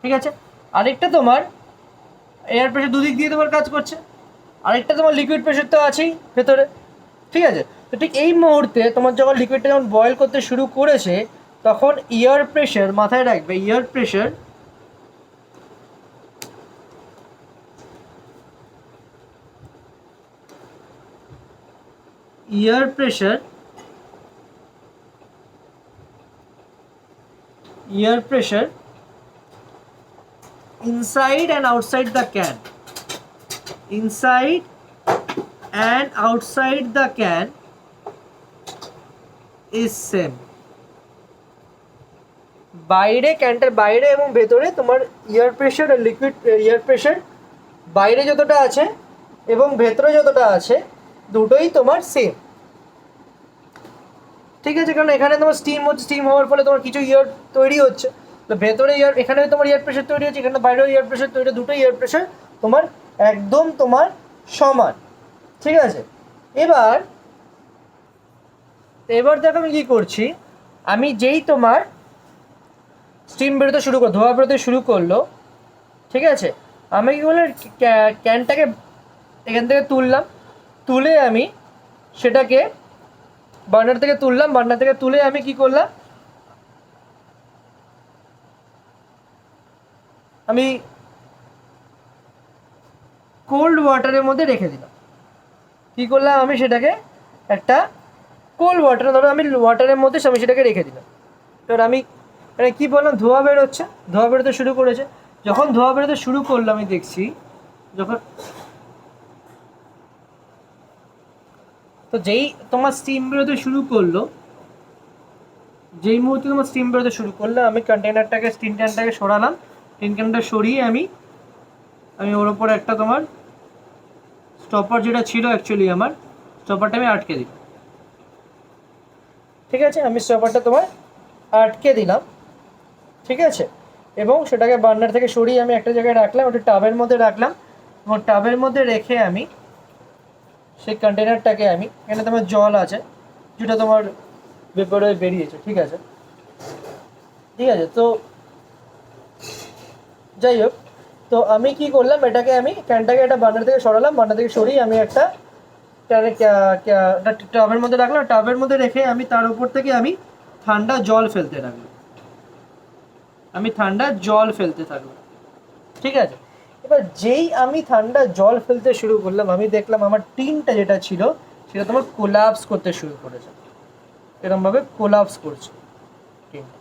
ঠিক আছে। আরেকটা তোমার এয়ার প্রেশার দুদিক দিয়ে তোমার কাজ করছে, আরেকটা তোমার লিকুইড প্রেশার তো আছেই ভেতরে, ঠিক আছে। তো ঠিক এই মুহূর্তে তোমার যখন লিকুইডটা যখন বয়েল করতে শুরু করেছে, তখন এয়ার প্রেশার, মাথায় রাখবে, air pressure inside and outside the can, is same. বাইরে, ক্যানটার বাইরে এবং ভেতরে তোমার এয়ার প্রেশার আর লিকুইড এয়ার প্রেশার বাইরে যতটা আছে এবং ভেতরে যতটা আছে দুটোই তোমার সেম, ঠিক আছে। কারণ এখানে তোমার স্টিম হওয়ার ফলে তোমার কিছু এয়ার তৈরি হচ্ছে, তো ভেতরে এখানে তোমার এয়ার প্রেশার তৈরি হচ্ছে, এখানে বাইরেও এয়ার প্রেশার তৈরি, দুটো এয়ার প্রেশার তোমার একদম তোমার সমান, ঠিক আছে। এবার তো এবার দেখো আমি কী করছি, আমি যেই তোমার স্টিম বেরোতে শুরু করলো, ধোঁয়া বেরোতে শুরু করলো, ঠিক আছে, আমি কী করলাম, ক্যানটাকে এখান থেকে তুললাম, তুলে আমি সেটাকে বার্নার থেকে তুললাম, বার্নার থেকে তুলে আমি কি করলাম, আমি কোল্ড ওয়াটারের মধ্যে রেখে দিলাম। কী করলাম, আমি সেটাকে একটা কোল্ড ওয়াটার, ধরো আমি ওয়াটারের মধ্যে আমি সেটাকে রেখে দিলাম। এবার আমি মানে কী বললাম, ধোঁয়া বেরোচ্ছে, ধোঁয়া বেরোতে শুরু করেছে। যখন ধোঁয়া বেরোতে শুরু করলো আমি দেখছি, যখন তো যেই তোমার স্টিম বেরোতে শুরু করলো, যেই মুহূর্তে তোমার স্টিম বেরোতে শুরু করলো, আমি কন্টেনারটাকে, স্টিম ক্যানটাকে সরালাম, স্টিম ক্যানটা সরিয়ে আমি ওর ওপরে একটা তোমার স্টপার যেটা ছিল অ্যাকচুয়ালি আমার স্টপারটা আমি আটকে দিলাম। ঠিক আছে, আমি স্টপারটা তোমার আটকে দিলাম, ঠিক আছে, এবং সেটাকে বার্নার থেকে সরিয়ে আমি একটা জায়গায় রাখলাম, ওটা টাবের মধ্যে রাখলাম, এবং টাবের মধ্যে রেখে আমি সেই কন্টেনারটাকে, আমি এখানে তোমার জল আছে যেটা তোমার ভেপরে বেরিয়েছে, ঠিক আছে, ঠিক আছে, তো যাই হোক, তো আমি কি করলাম, এটাকে আমি ক্যানটাকে একটা বার্নার থেকে সরালাম, বার্নার থেকে সরিয়ে আমি একটা টাবের মধ্যে রাখলাম, টাবের মধ্যে রেখে আমি তার উপর থেকে আমি ঠান্ডা জল ফেলতে রাখলাম, আমি ঠান্ডা জল ফেলতে থাকলাম, ঠিক আছে। এবার যেই আমি ঠান্ডা জল ফেলতে শুরু করলাম, আমি দেখলাম আমার টিনটা যেটা ছিল সেটা তোমার কোলাপস করতে শুরু করেছে, এরকমভাবে কোলাপস করছে টিনটা,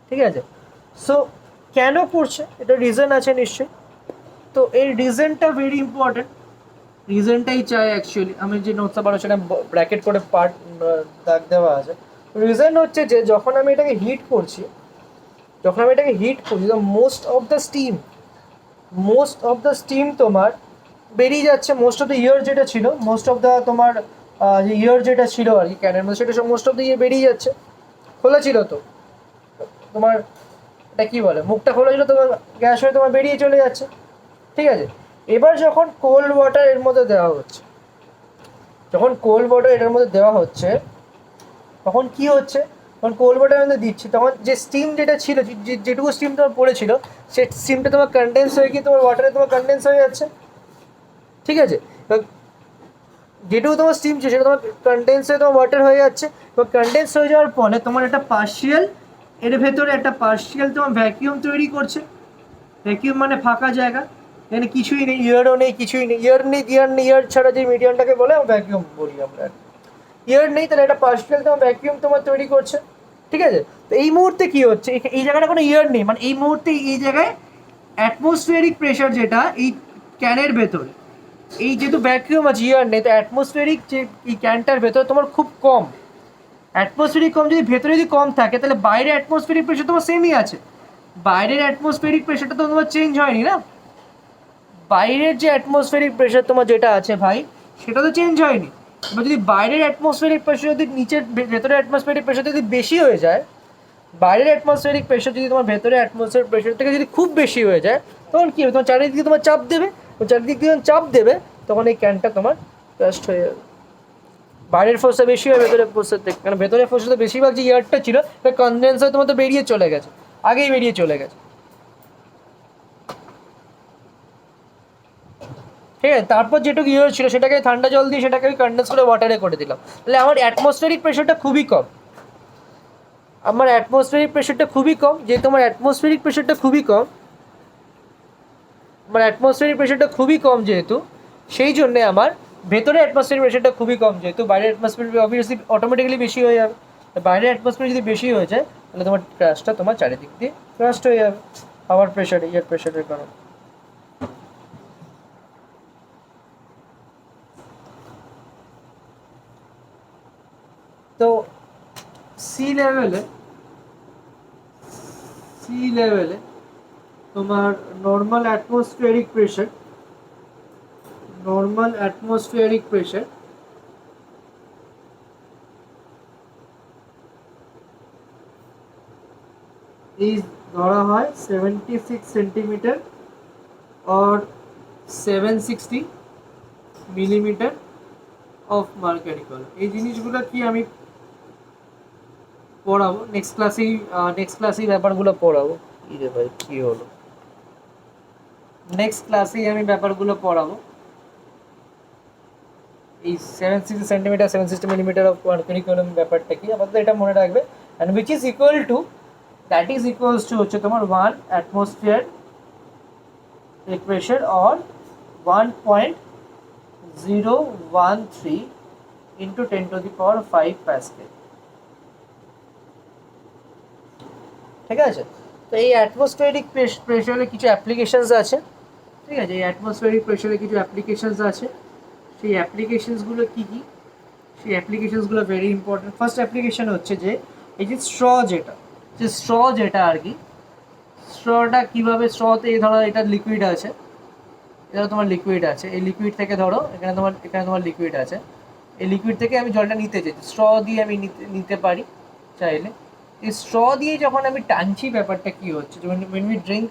ঠিক আছে। সো কেন করছে, এটা রিজন আছে নিশ্চয়ই, তো এই রিজনটা ভেরি ইম্পর্টেন্ট, রিজনটাই চাই অ্যাকচুয়ালি, আমি যে নোটসটা বানাবো সেটা ব্র্যাকেট করে পার্ট দাগ দেওয়া আছে। রিজন হচ্ছে যে যখন আমি এটাকে হিট করছি, তো মোস্ট অফ দ্য স্টিম তোমার বেরিয়ে যাচ্ছে, মোস্ট অফ দ্য ইয়ার যেটা ছিল, মোস্ট অফ দ্য তোমার যে ইয়ার যেটা ছিল আর কি ক্যানের মধ্যে, সেটা মোস্ট অফ দ্য ইয়ে বেরিয়ে যাচ্ছে, খোলা ছিল তো তোমার, এটা কী বলে, মুখটা খোলা ছিল, তোমার গ্যাস হয়ে তোমার বেরিয়ে চলে যাচ্ছে, ঠিক আছে। এবার যখন কোল্ড ওয়াটার এর মধ্যে দেওয়া হচ্ছে, তখন কি হচ্ছে, তখন কোল্ড ওয়াটার মধ্যে দিচ্ছি, তখন যে স্টিম যেটা ছিল, যেটুকু স্টিম তোমার পড়েছিল, সে স্টিমটা তোমার কনডেন্স হয়ে গিয়ে তোমার ওয়াটারে তোমার কনডেন্স হয়ে যাচ্ছে, ঠিক আছে। যেটুকু তোমার স্টিম ছিল সেটা তোমার কনডেন্স হয়ে তোমার ওয়াটার হয়ে যাচ্ছে, এবং কনডেন্স হয়ে যাওয়ার ফলে তোমার একটা পার্শিয়াল, এর ভেতরে একটা পার্শিয়াল তোমার ভ্যাকিউম তৈরি করছে, ভ্যাকিউম মানে ফাঁকা জায়গা, এখানে কিছুই নেই, ইয়ারও নেই, কিছুই নেই, ইয়ার ছাড়া যে মিডিয়ামটাকে বলে ভ্যাকিউম বলি আমরা, ইয়ার নেই, তাহলে একটা পার্শিয়াল তোমার ভ্যাকিউম তোমার তৈরি করছে, ঠিক আছে। তো এই মুহূর্তে কি হচ্ছে, এই জায়গাটা কোনো ইয়ার নেই, মানে এই মুহূর্তে এই জায়গায় অ্যাটমসফিয়ারিক প্রেশার যেটা এই ক্যানের ভেতরে, এই যেহেতু ভ্যাকিউম আছে, ইয়ার নেই, তো অ্যাটমসফিয়ারিক যে এই ক্যানটার ভেতরে তোমার খুব কম, অ্যাটমসফিয়ারিক কম, যদি ভেতরে যদি কম থাকে তাহলে বাইরে অ্যাটমসফিয়ারিক প্রেশার তোমার সেমই আছে, বাইরের অ্যাটমসফিয়ারিক প্রেশারটা তো তোমার চেঞ্জ হয়নি না, বাইরের যে অ্যাটমসফিয়ারিক প্রেশার তোমার যেটা আছে ভাই, সেটা তো চেঞ্জ হয়নি। এবার যদি বাইরের অ্যাটমসফিয়ারিক প্রেশার যদি ভেতরের অ্যাটমসফিয়ারিক প্রেশার যদি বেশি হয়ে যায়, বাইরের অ্যাটমসফিয়ারিক প্রেশার যদি তোমার ভেতরে অ্যাটমসফিয়ারিক প্রেশার থেকে যদি খুব বেশি হয়ে যায়, তখন কী হবে, তোমার চারিদিকে তোমার চাপ দেবে, চারিদিক দিয়ে চাপ দেবে, তখন এই ক্যানটা তোমার ব্লাস্ট হয়ে যাবে, বাইরের ফোর্সটা বেশি হয় ভেতরের ফোর্সের থেকে, কারণ ভেতরের ফোর্সটা তো বেশিরভাগ যে ইয়ারটা ছিল কনডেন্স হয়ে তোমার তো বেরিয়ে চলে গেছে, আগেই বেরিয়ে চলে গেছে, ঠিক আছে। তারপর যেটুকু ইয়ার ছিল সেটাকে ঠান্ডা জল দিয়ে সেটাকে আমি কনডেন্স করে ওয়াটারে করে দিলাম, তাহলে আমার অ্যাটমসফিয়ারিক প্রেশারটা খুবই কম, যেহেতু আমার অ্যাটমসফিয়ারিক প্রেশারটা খুবই কম যেহেতু, সেই জন্যে আমার ভেতরে অ্যাটমসফিয়ারিক প্রেশারটা খুবই কম, যেহেতু বাইরের অ্যাটমসফিয়ার অবভিয়াসলি অটোমেটিক্যালি বেশি হয়ে যাবে, বাইরের অ্যাটমসফিয়ার যদি বেশি হয়ে যায় তাহলে তোমার ক্র্যাশটা তোমার চারিদিক দিয়ে ক্রাস্ট হয়ে যাবে হাওয়ার প্রেশারে, এয়ার প্রেশারের কারণে। তো সি লেভেলে তোমার নর্মাল অ্যাটমসফিয়ারিক প্রেশার ইজ ধরা হয় 76 centimetre or 760 millimetre of mercury কলম, এই জিনিসগুলো কি আমি পড়াবো নেক্সট ক্লাসেই ব্যাপারগুলো পড়াবো। কি রে ভাই কি হলো, নেক্সট ক্লাসেই আমি ব্যাপারগুলো পড়াবো। এই 760 সেন্টিমিটার 760 মিলিমিটার অফ মার্কারি কলম ব্যাপারটা কি আপাতত এটা মনে রাখবে। And which is equal two, that is equals two হচ্ছে তোমার 1 atmosphere pressure or 1.013 into 10⁵ Pascal. ঠিক আছে, তো এই অ্যাটমসফিয়ারিক প্রেশারে কিছু অ্যাপ্লিকেশনস আছে। ঠিক আছে, এই অ্যাটমসফিয়ারিক প্রেশারে কিছু অ্যাপ্লিকেশনস আছে। সেই অ্যাপ্লিকেশনসগুলো কী কী, সেই অ্যাপ্লিকেশনসগুলো ভেরি ইম্পর্টেন্ট। ফার্স্ট অ্যাপ্লিকেশন হচ্ছে যে এই যে স্ট্র যেটা আর কি, স্ট্রটা কীভাবে, স্ট্রতে এই ধরো এটা লিকুইড আছে, এটা তোমার লিকুইড আছে, এই লিকুইড থেকে ধরো এখানে তোমার লিকুইড আছে, এই লিকুইড থেকে আমি জলটা নিতে চাই, স্ট্র দিয়ে আমি নিতে পারি চাইলে। এই স্ট্র দিয়ে যখন আমি টানছি ব্যাপারটা কী হচ্ছে, when we drink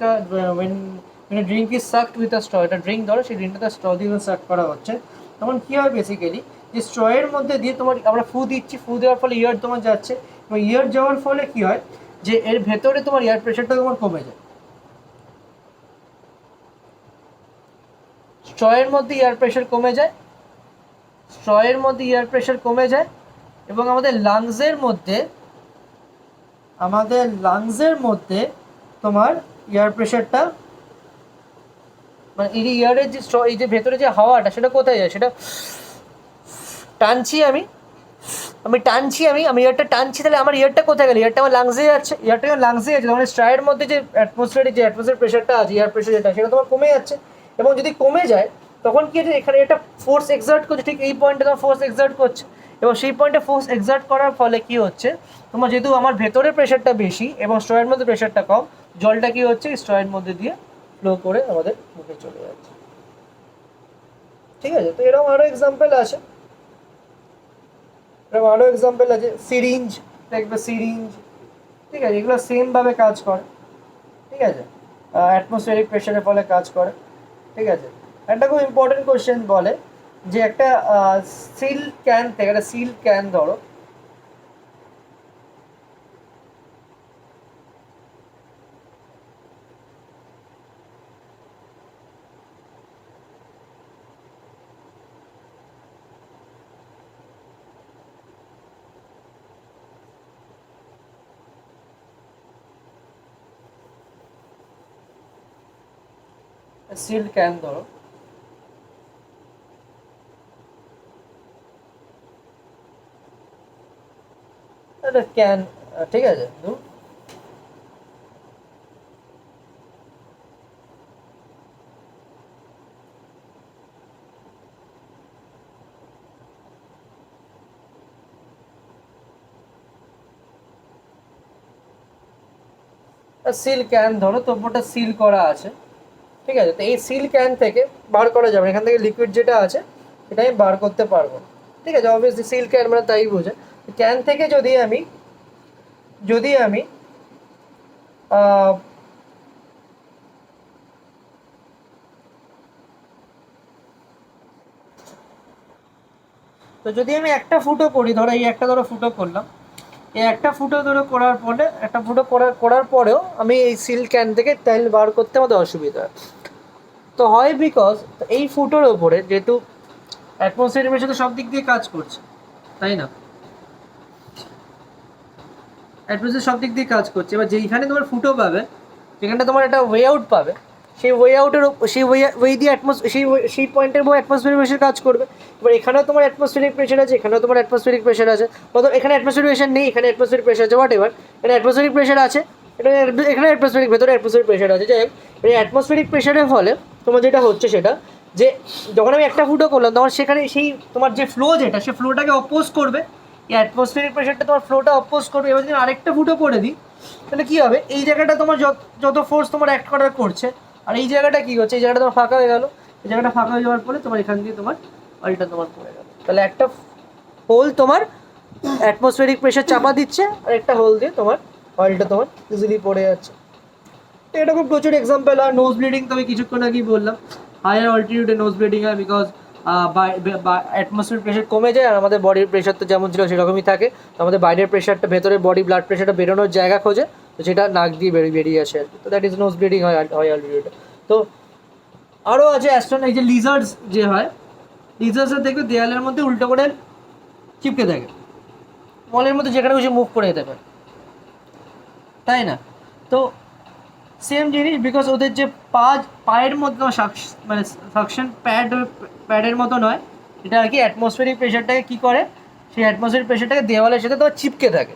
when a drink is sucked with a straw, এটা ড্রিঙ্ক ধরো, সেই ড্রিঙ্কটা স্ট্র দিয়ে সাক করা হচ্ছে, তখন কী হয় বেসিক্যালি যে স্ট্রয়ের মধ্যে দিয়ে তোমার আমরা ফু দিচ্ছি, ফু দেওয়ার ফলে ইয়ার তোমার যাচ্ছে, এবং ইয়ার যাওয়ার ফলে কী হয় যে এর ভেতরে তোমার এয়ার প্রেশারটা তোমার কমে যায়। স্ট্রয়ের মধ্যে এয়ার প্রেশার কমে যায়, এবং আমাদের লাংসের মধ্যে তোমার এয়ার প্রেশারটা, মানে এই ইয়ারের যে এই যে ভেতরে যে হাওয়াটা সেটা কোথায় যায়, সেটা টানছি আমি ইয়ারটা টানছি, তাহলে আমার ইয়ারটা কোথায় গেল, ইয়ারটা আমার লাংসে যাচ্ছে, তখন স্ট্রায়ের মধ্যে যে অ্যাটমসফিয়ার প্রেশারটা আছে, এয়ার প্রেশার যেটা, সেটা তোমার কমে যাচ্ছে। এবং যদি কমে যায় তখন কি হচ্ছে, এখানে এটা ফোর্স এক্সার্ট করছে, ঠিক এই পয়েন্টে তোমার ফোর্স এক্সার্ট করছে, এবং সেই পয়েন্টে ফোর্স এক্সার্ট করার ফলে কি হচ্ছে, তোমার যেহেতু আমার ভেতরে প্রেশারটা বেশি এবং স্ট্রয়ের মধ্যে প্রেশারটা কম, জলটা কি হচ্ছে স্ট্রয়ের মধ্যে দিয়ে ফ্লো করে আমাদের মুখে চলে যাচ্ছে। ঠিক আছে, তো এরকম আরও এক্সাম্পল আছে, সিরিঞ্জ, দেখবে সিরিঞ্জ। ঠিক আছে, এগুলো সেমভাবে কাজ করে। ঠিক আছে, অ্যাটমসফিয়ারিক প্রেশারের ফলে কাজ করে। ঠিক আছে, একটা খুব ইম্পর্টেন্ট কোয়েশ্চেন বলে যে একটা সিল ক্যান ধরো, সিল ক্যান ধরো, একটা ক্যান, ঠিক আছে, সিল ক্যান ধরো, তবুটা সিল করা আছে। ঠিক আছে, তো এই সিল ক্যান থেকে বার করা যাবে, এখান থেকে লিকুইড যেটা আছে সেটা আমি বার করতে পারবো। ঠিক আছে, অবভিয়াসলি সিল ক্যান মানে তাই বোঝে। ক্যান থেকে যদি আমি তো যদি আমি একটা ফুটো করি, ধরো এই একটা ফুটো করলাম, এই একটা ফুটো করার পরেও আমি এই সিল ক্যান থেকে তেল বার করতে আমাদের অসুবিধা হয়। তো হয় বিকজ এই ফুটোর ওপরে যেহেতু অ্যাটমসফিয়ার প্রেশার সব দিক দিয়ে কাজ করছে, তাই না, অ্যাটমসফিয়ার সব দিক দিয়ে কাজ করছে, এবার যেইখানে তোমার ফুটো পাবে, যেখানটা তোমার একটা ওয়ে আউট পাবে, সেই ওয়ে দিয়ে সেই পয়েন্টের উপর অ্যাটমসফিয়ারিক প্রেশার কাজ করবে। এবার এখানেও তোমার অ্যাটমসফিয়ারিক প্রেশার আছে, এখানেও তোমার অ্যাটমসফিয়ারিক প্রেশার আছে, অথবা এখানে অ্যাটমসফিয়ারিক প্রেশার নেই, এখানে অ্যাটমসফিয়ারিক প্রেশার আছে, হোয়াট এভার, এটা অ্যাটমসফিয়ারিক প্রেশার আছে, এটা এখানে ভেতরে অ্যাটমসফিয়ারিক প্রেশার আছে। যাই হোক, এই অ্যাটমসফিয়ারিক প্রেশারের ফলে তোমার যেটা হচ্ছে সেটা যে যখন আমি একটা ফুটো করলাম তখন সেখানে সেই তোমার যে ফ্লো যেটা, সে ফ্লোটাকে অপোজ করবে, এই অ্যাটমসফিয়ারিক প্রেশারটা তোমার ফ্লোটা অপোজ করবে। এবার যদি আরেকটা ফুটো করে দিই তাহলে কী হবে, এই জায়গাটা তোমার যত ফোর্স তোমার অ্যাক্ট করার করছে, আর এই জায়গাটা কী হচ্ছে, এই জায়গাটা তোমার ফাঁকা হয়ে গেল, এই জায়গাটা ফাঁকা হয়ে যাওয়ার ফলে তোমার এখান দিয়ে তোমার অয়েলটা তোমার পড়ে গেল। তাহলে একটা হোল তোমার অ্যাটমসফিয়ারিক প্রেশার চাপা দিচ্ছে, আর একটা হোল দিয়ে তোমার অয়েলটা তোমার ইজিলি পড়ে যাচ্ছে। তো এরকম প্রচুর এক্সাম্পল হয়। নোজ ব্লিডিং তো আমি কিছুক্ষণ আগেই বললাম, হায়ার অল্টিটিউডে নোজ ব্লিডিং হয় বিকজ অ্যাটমসফিয়ার প্রেশার কমে যায়, আর আমাদের বডির প্রেশার তো যেমন ছিল সেরকমই থাকে। তো আমাদের বাইরের প্রেশারটা, ভেতরে বডি ব্লাড প্রেশারটা বেরোনোর জায়গা খোঁজে, তো সেটা নাক দিয়ে বেরিয়ে আসে আর কি। তো দ্যাট ইজ নোজ ব্লিডিং হয় অলরেডি ওটা। তো আরও আছে এই যে লিজার্ডস যে হয়, লিজার্ডসের দেখবে দেয়ালের মধ্যে উল্টো করে চিপকে থাকে, মলের মধ্যে যেখানে খুশি মুভ করে যেতে পারে, তাই না? তো সেম জিনিস, বিকজ ওদের যে পায়ের মধ্যে মানে সাকশন প্যাডের মতো নয়, এটা আর কি অ্যাটমসফিয়ারিক প্রেশারটাকে কী করে, সেই অ্যাটমসফিয়ারিক প্রেশারটাকে দেওয়ালের সাথে তোমার চিপকে থাকে,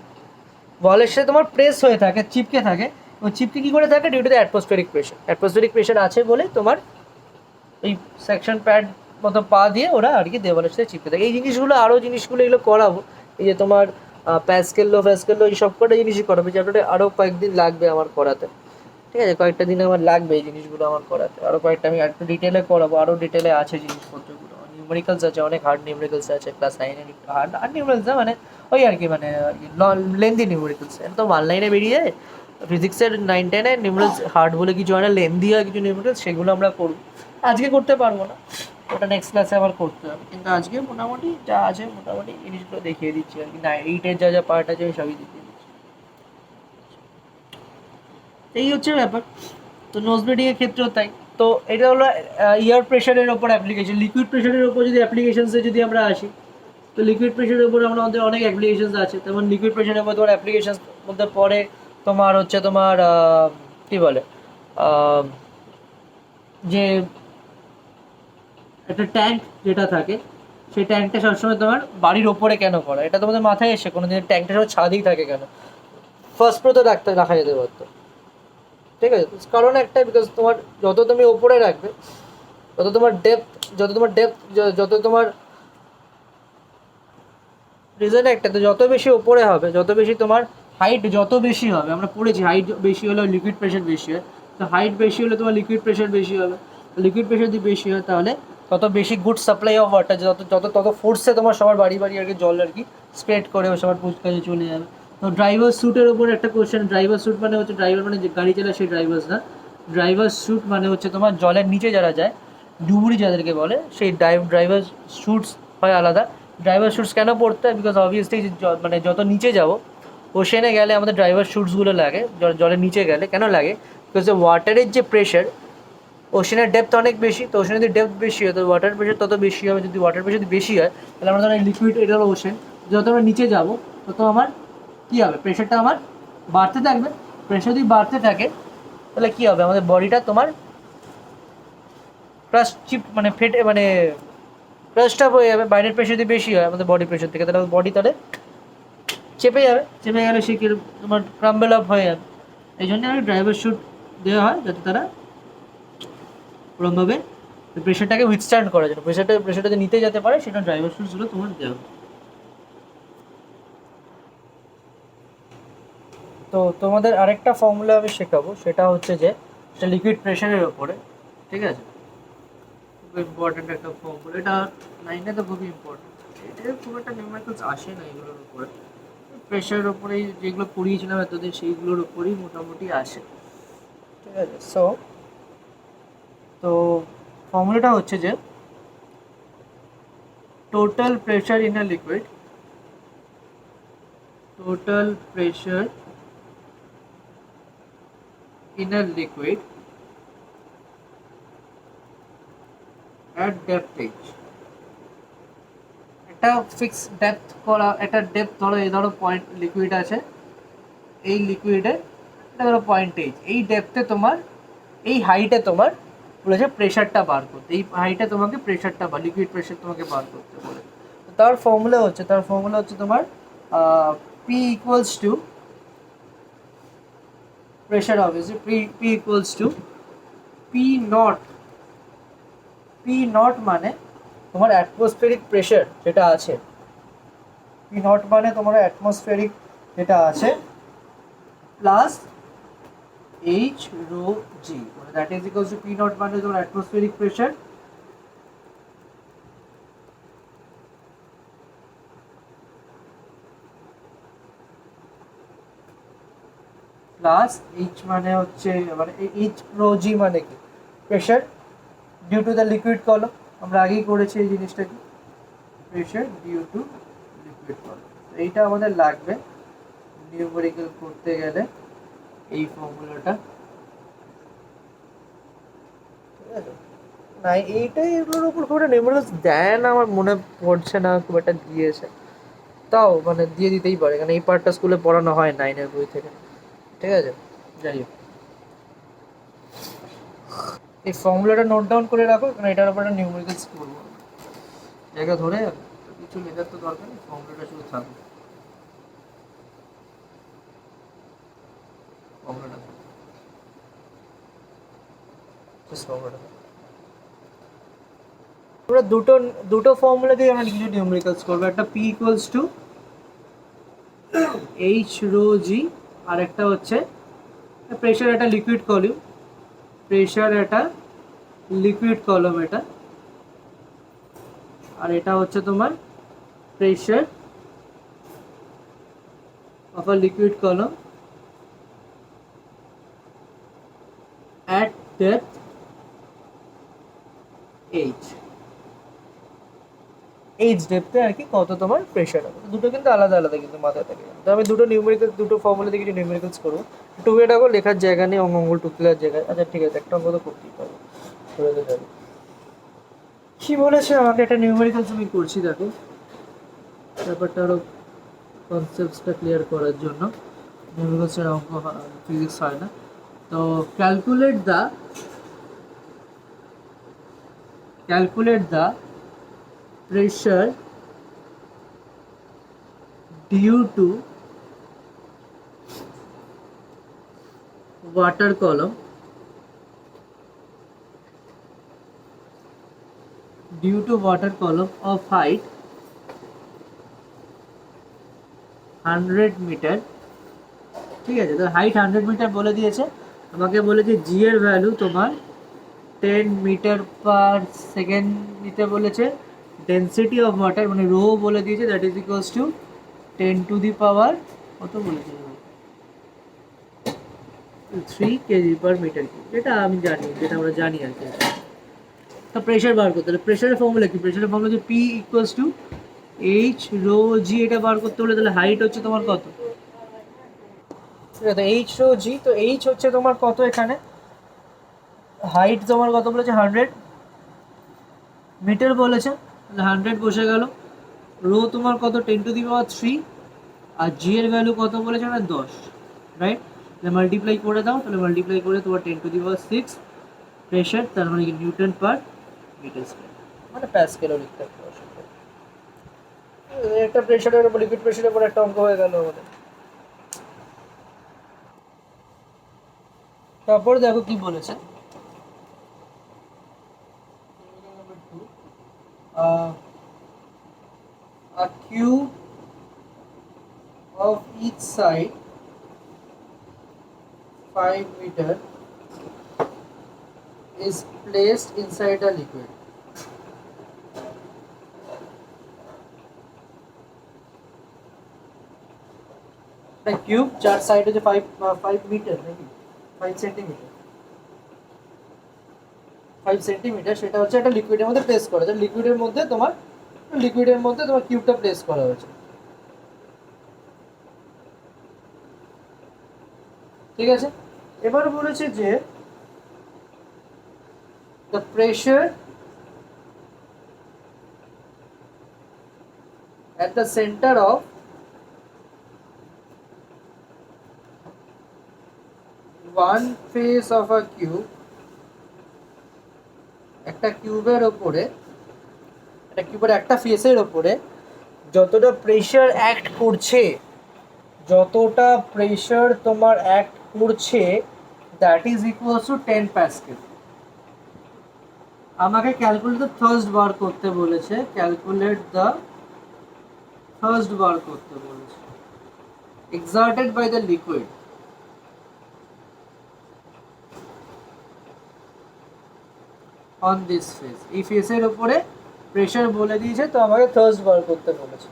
ওয়ালের সাথে তোমার প্রেস হয়ে থাকে, চিপকে থাকে। এবং চিপকে কী করে থাকে? Due to the atmospheric pressure আছে বলে তোমার এই সেকশন প্যাড মতো পা দিয়ে ওরা আর কি দেওয়ালের সাথে চিপকে থাকে। এই জিনিসগুলো, আরও জিনিসগুলো এগুলো করাবো, এই যে তোমার প্যাসকেলো এই সব কটা জিনিসই করাবে, যেটা আরও কয়েকদিন লাগবে আমার করাতে, ঠিক আছে? কয়েকটা দিন আমার লাগবে এই জিনিসগুলো আমার করাতে, আরও কয়েকটা আমি একটু ডিটেলে করাবো, আরও ডিটেলে আছে জিনিসপত্রগুলো, নিউমেরিক্যালস আছে, অনেক হার্ড নিউমেরিক্যালস আছে, ক্লাস 9-এর একটু হার্ড নিউমেরিক্যালস না, মানে ওই আর কি, মানে লেন্দি নিউমেরিক্যালস, তো 1 লাইনে বেরিয়ে যায়। ফিজিক্সের 9-10-এ নিউমেরিক্যালস হার্ড বলে কিছু হয় না, লেন্দি হয় কিছু নিউমেরিক্যালস, সেগুলো আমরা করব। আজকে করতে পারবো না, ওটা নেক্সট ক্লাসে আবার করতে হবে, কিন্তু আজকে মোটামুটি যা আছে মোটামুটি জিনিসগুলো দেখিয়ে দিচ্ছি আর কি, 8-এর যা যা পার্ট আছে সবই দেখিয়ে দিচ্ছি। এই হচ্ছে ব্যাপার। তো নোজ ব্লিডিংয়ের ক্ষেত্রেও তাই। তো এটা হলো এয়ার প্রেশারের ওপর অ্যাপ্লিকেশন। লিকুইড প্রেশারের ওপর যদি অ্যাপ্লিকেশনসে যদি আমরা আসি, তো লিকুইড প্রেশারের উপর আমাদের অনেক অ্যাপ্লিকেশনস আছে। তেমন লিকুইড প্রেশারের উপর তোমার অ্যাপ্লিকেশনস মধ্যে পড়ে তোমার হচ্ছে তোমার কী বলে, যে একটা ট্যাঙ্ক যেটা থাকে, সেই ট্যাঙ্কটা সবসময় তোমার বাড়ির ওপরে কেন করা, এটা তোমাদের মাথায় এসে কোনো দিন ট্যাঙ্কটা সব ছাদেই থাকে কেন? ফার্স্ট ফ্লোরে রাখা যেতে পারতো, ঠিক আছে? কারণ একটা, বিকজ তোমার যত তুমি ওপরে রাখবে, যত তোমার ডেপথ, যত তোমার রিজন একটা, তো যত বেশি ওপরে হবে, যত বেশি তোমার হাইট যত বেশি হবে, আমরা পড়েছি হাইট বেশি হলে লিকুইড প্রেশার বেশি হয়, তো হাইট বেশি হলে তোমার লিকুইড প্রেশার বেশি হবে। লিকুইড প্রেশার যদি বেশি হয় তাহলে তত বেশি গুড সাপ্লাই অফ ওয়াটার, তত ফোর্সে তোমার সবার বাড়ি আর কি জল আর কি স্প্রেড করে সবার পুচকাছে চলে যাবে। তো ড্রাইভার স্যুটের উপর একটা কোয়েশ্চেন, ড্রাইভার স্যুট মানে হচ্ছে ড্রাইভার মানে যে গাড়ি চালায় সেই ড্রাইভার্স না, ড্রাইভার স্যুট মানে হচ্ছে তোমার জলের নিচে যারা যায়, ডুবুরি যাদেরকে বলে, সেই ড্রাইভার স্যুটস হয় আলাদা। ড্রাইভার শ্যুটস কেন পড়তে হয়? বিকজ অবভিয়াসলি মানে যত নিচে যাবো, ওশেনে গেলে আমাদের ড্রাইভার শ্যুটসগুলো লাগে, জলের নিচে গেলে কেন লাগে? বিকজ ওয়াটারের যে প্রেশার, ওশেনের ডেপথ অনেক বেশি, তো ওশেনের যদি ডেপথ বেশি হয় তো ওয়াটার প্রেশার তত বেশি হবে। যদি ওয়াটার প্রেশার যদি বেশি হয় তাহলে আমরা ধরো লিকুইড, এটা হলো ওশেন, যত আমরা নিচে যাবো তত আমার কী হবে, প্রেশারটা আমার বাড়তে থাকবে। প্রেশার যদি বাড়তে থাকে তাহলে কী হবে, আমাদের বডিটা তোমার ক্রাশ মানে ফেটে, মানে ক্রাশড আপ হয়ে যাবে। বাইরের প্রেশার যদি বেশি হয় আমাদের বডি প্রেশার থেকে, তাহলে বডি তাহলে চেপে যাবে, চেপে গেলে সে তোমার ক্রাম্বেল আপ হয়ে যাবে। এই জন্য আমি ড্রাইভার শ্যুট দেওয়া হয়, যাতে তারা ওরমভাবে প্রেশারটাকে উইথস্ট্যান্ড করার জন্য, প্রেশারটা নিতে যেতে পারে, সেটা ড্রাইভার শ্যুটসগুলো তোমার দেওয়া হয়। তো তোমাদের আরেকটা ফর্মুলা আমি শেখাবো, সেটা হচ্ছে যে সেটা লিকুইড প্রেশারের ওপরে, ঠিক আছে? খুব ইম্পর্টেন্ট একটা ফর্মুলা, এটা 9-এ তো খুবই ইম্পর্টেন্ট। এটা খুব একটা নিউমেরিক্যালস আসে না এগুলোর উপরে, প্রেশারের ওপরেই যেগুলো পড়িয়েছিলাম এতদিন সেইগুলোর ওপরেই মোটামুটি আসে, ঠিক আছে? তো ফর্মুলাটা হচ্ছে যে total pressure in a liquid, total pressure in a liquid at depth h, একটা ফিক্স ডেপথ করা, একটা ডেপথ ধরো, এই ধরো পয়েন্ট লিকুইড আছে, এই লিকুইডে এটা ধরো পয়েন্ট এইচ, এই ডেপথে তোমার, এই হাইটে তোমার বলেছে প্রেশারটা বার করতে, এই হাইটে তোমাকে প্রেশারটা বা লিকুইড প্রেশার তোমাকে বার করতে বলে। তার ফর্মুলা হচ্ছে তোমার P equals two pressure, obviously P equals to P not মানে তোমার অ্যাটমসফেরিক প্রেশার যেটা আছে, পি নট মানে তোমার অ্যাটমসফেরিক যেটা আছে, প্লাস এইচ রো জি, মানে that is equals to P not মানে তোমার অ্যাটমসফেরিক প্রেশার প্লাস এইচ মানে হচ্ছে, মানে এইচ রো জি মানে কি, pressure due to the liquid column, আমরা আগেই করেছি এই জিনিসটাকে, প্রেশার ডিউ টু লিকুইড কলম। এইটা আমাদের লাগবে নিউমেরিক্যাল করতে গেলে, এই ফর্মুলাটা, ঠিক আছে না? এইটাই এগুলোর উপর খুব একটা নিউমেরিক্যালস দেয় না, আমার মনে পড়ছে না খুব একটা দিয়েছে, তাও মানে দিয়ে দিতেই পারে, কারণ এই পার্টটা স্কুলে পড়ানো হয় 9-এর বই থেকে, ঠিক আছে? যাই হোক, এই ফর্মুলাটা নোট ডাউন করে রাখো, কারণ এটার উপর একটা নিউমেরিক্যালস করবো, জায়গা ধরে যাবে, তো কিছু লেখার তো দরকার নেই, ফর্মুলাটা শুধু থাকবে, ফর্মুলাটা ফর্মুলাটা আমরা দুটো দুটো ফর্মুলা দিয়ে আমরা কিছু নিউমেরিক্যালস করবো, একটা P equals to H rho G, আর একটা হচ্ছে প্রেশার একটা লিকুইড কলিউম, প্রেশার একটা লিকুইড কলম এটা, আর এটা হচ্ছে তোমার pressure of a liquid column at depth h, H ডেপথে আর কি কত তোমার প্রেশার হবে, দুটো কিন্তু আলাদা আলাদা কিন্তু মাথায় থাকে। তো আমি দুটো নিউমেরিক্যাল, দুটো ফর্মুলা দিয়ে কিছু নিউমেরিক্যালস করবো, টুকে ডাকো, লেখার জায়গা নেই, অঙ্গ টুকলার জায়গায়, আচ্ছা ঠিক আছে, একটা অঙ্ক তো করতেই পারবো, করে তো যাবে। কি বলেছে আমাকে, একটা নিউমেরিক্যালস আমি করছি, দেখো ব্যাপারটা আরো কনসেপ্টসটা ক্লিয়ার করার জন্য, নিউমেরিক্যালসের অঙ্ক ফিজিক্স হয় না, তো calculate the pressure due to water column of height 100 metre, ঠিক আছে? তো হাইট 100 মিটার বলে দিয়েছে, আমাকে বলেছে জি এর ভ্যালু তোমার 10 মিটার পার সেকেন্ড নিতে বলেছে, ডেন্সিটি অফ ওয়াটার মানে রো বলে দিয়েছে, that is equals to 10 to the power কত বলেছে, 3 কেজি পার মিটার কিউব, যেটা আমি জানি, যেটা আমরা জানি আর কি। তো প্রেশার বার করতে হলে প্রেশারের ফর্মুলা কি? প্রেশারের ফর্মুলা হচ্ছে P equals to H rho G, এটা বার করতে হলে তাহলে হাইট হচ্ছে তোমার কত, ঠিক আছে? এইচ রো জি, তো এইচ হচ্ছে তোমার কত, এখানে হাইট তোমার কত বলেছে, 100 মিটার বলেছে, তাহলে 100 বসে গেল, রো তোমার কত, 10 টু দি পাওয়ার 3, আর জি এর ভ্যালু কত বলেছে না 10, রাইট? তাহলে মাল্টিপ্লাই করে দাও, তাহলে মাল্টিপ্লাই করে তোমার 10 টু দি পাওয়ার 6 প্রেশার, তার মানে কি নিউটন পার মিটার স্কয়ার, মানে প্যাসকেলও লিখতে হবে, একটা প্রেশারের উপর, লিকুইড প্রেশারের উপর একটা অঙ্ক হয়ে গেল আমাদের। তারপর দেখো কি বলেছে, a cube of each side 5 meter is placed inside a liquid. The cube চার সাইড হচ্ছে 5 মিটার নাকি 5 সেন্টিমিটার, 5 সেন্টিমিটার, সেটা হচ্ছে একটা লিকুইডের মধ্যে প্লেস করা, লিকুইডের মধ্যে তোমার কিউবটা প্লেস করা হয়েছে, ঠিক আছে? এবার বলেছে যে the pressure at the center of one face of a cube, একটা কিউবের ওপরে, একটা কিউবের একটা ফেসের ওপরে যতটা প্রেশার অ্যাক্ট করছে, যতটা প্রেশার তোমার অ্যাক্ট করছে, that is equals to 10 Pascal. আমাকে ক্যালকুলেট দ্য থার্স্ট বার করতে বলেছে, ক্যালকুলেট দ্য থার্স্ট বার করতে বলেছে, exerted by the liquid on this face, এই ফেসের উপরে প্রেশার বলে দিয়েছে, তো আমাকে থার্স্ট বার করতে বলেছে,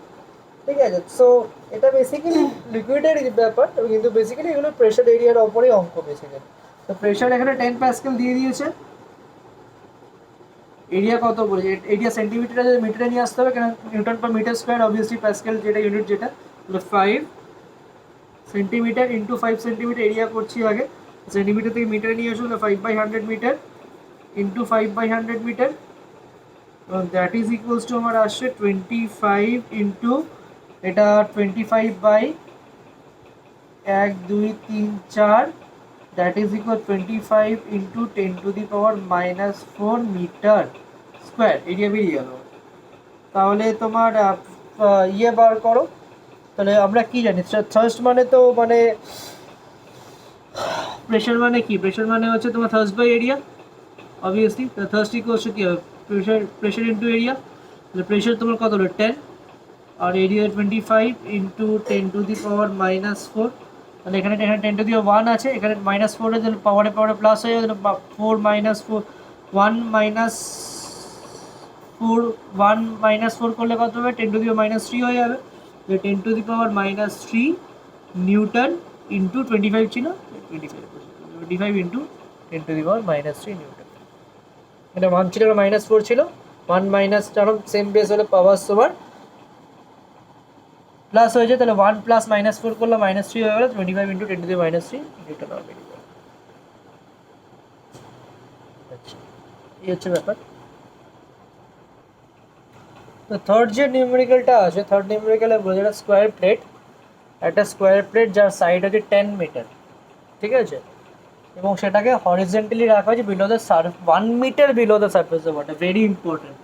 ঠিক আছে? সো এটা বেসিক্যালি লিকুইডের ব্যাপার, কিন্তু বেসিক্যালি এগুলো প্রেশার এরিয়ার ওপরেই অঙ্ক বেসিক্যালি। তো প্রেশার এখানে 10 প্যাসকেল দিয়ে দিয়েছে, এরিয়া কত বলেছে, এরিয়া সেন্টিমিটারে যদি মিটারে নিয়ে আসতে হবে, কেন newton per metre square obviously pascal যেটা ইউনিট, যেটা 5 সেন্টিমিটার ইন্টু 5 সেন্টিমিটার এরিয়া করছি আগে, সেন্টিমিটার থেকে মিটারে নিয়ে আসলে 5/100 metre into 5/100 metre, that is equals to আমার আসছে 25 ইন্টু এটা 25/1 2 3 4, দ্যাট ইজ ইকুয়াল 25 ইন্টু 10⁻⁻⁴ মিটার স্কোয়ার এরিয়া বেরিয়ে গেল। তাহলে তোমার ইয়ে বার করো, তাহলে আমরা কি জানি থার্স্ট মানে তো মানে প্রেশার মানে কি, প্রেশার মানে হচ্ছে তোমার thrust by area obviously, thrust equals to কি হবে প্রেশার ইন্টু এরিয়া, তাহলে প্রেশার তোমার কত হলো 10 আর এরিয়া 25 ইন্টু 10⁻⁻⁴, তাহলে এখানে 10⁻1 আছে, এখানে -4 এর জন্য পাওয়ারে প্লাস হয়ে যাবে, 4 -4 1 -4 করলে কত হবে 10⁻³ হয়ে যাবে, 10⁻³ নিউটন ইন্টু 25 ছিল 25 ইন্টু 10⁻³ নিউটন, এটা 1 ছিল -4 ছিল, 1 মাইনাস কারণ সেম বেস হলে পাওয়ার তোমার প্লাস হয়ে যায়, তাহলে 1 প্লাস -4 করলে -3 হয়ে গেল, 25 ইন্টু 10⁻³ নিউটন আর বেরিয়ে গেল। আচ্ছা, এই হচ্ছে ব্যাপার। তো থার্ড যে নিউমেরিক্যালটা আছে, থার্ড নিউমেরিক্যালে বলে যেটা স্কোয়ার প্লেট, একটা স্কোয়ার প্লেট যার সাইড হচ্ছে 10 মিটার, ঠিক আছে, এবং সেটাকে হরিজেন্টালি রাখা হয়েছে below the 1 metre below the surface of water, very important.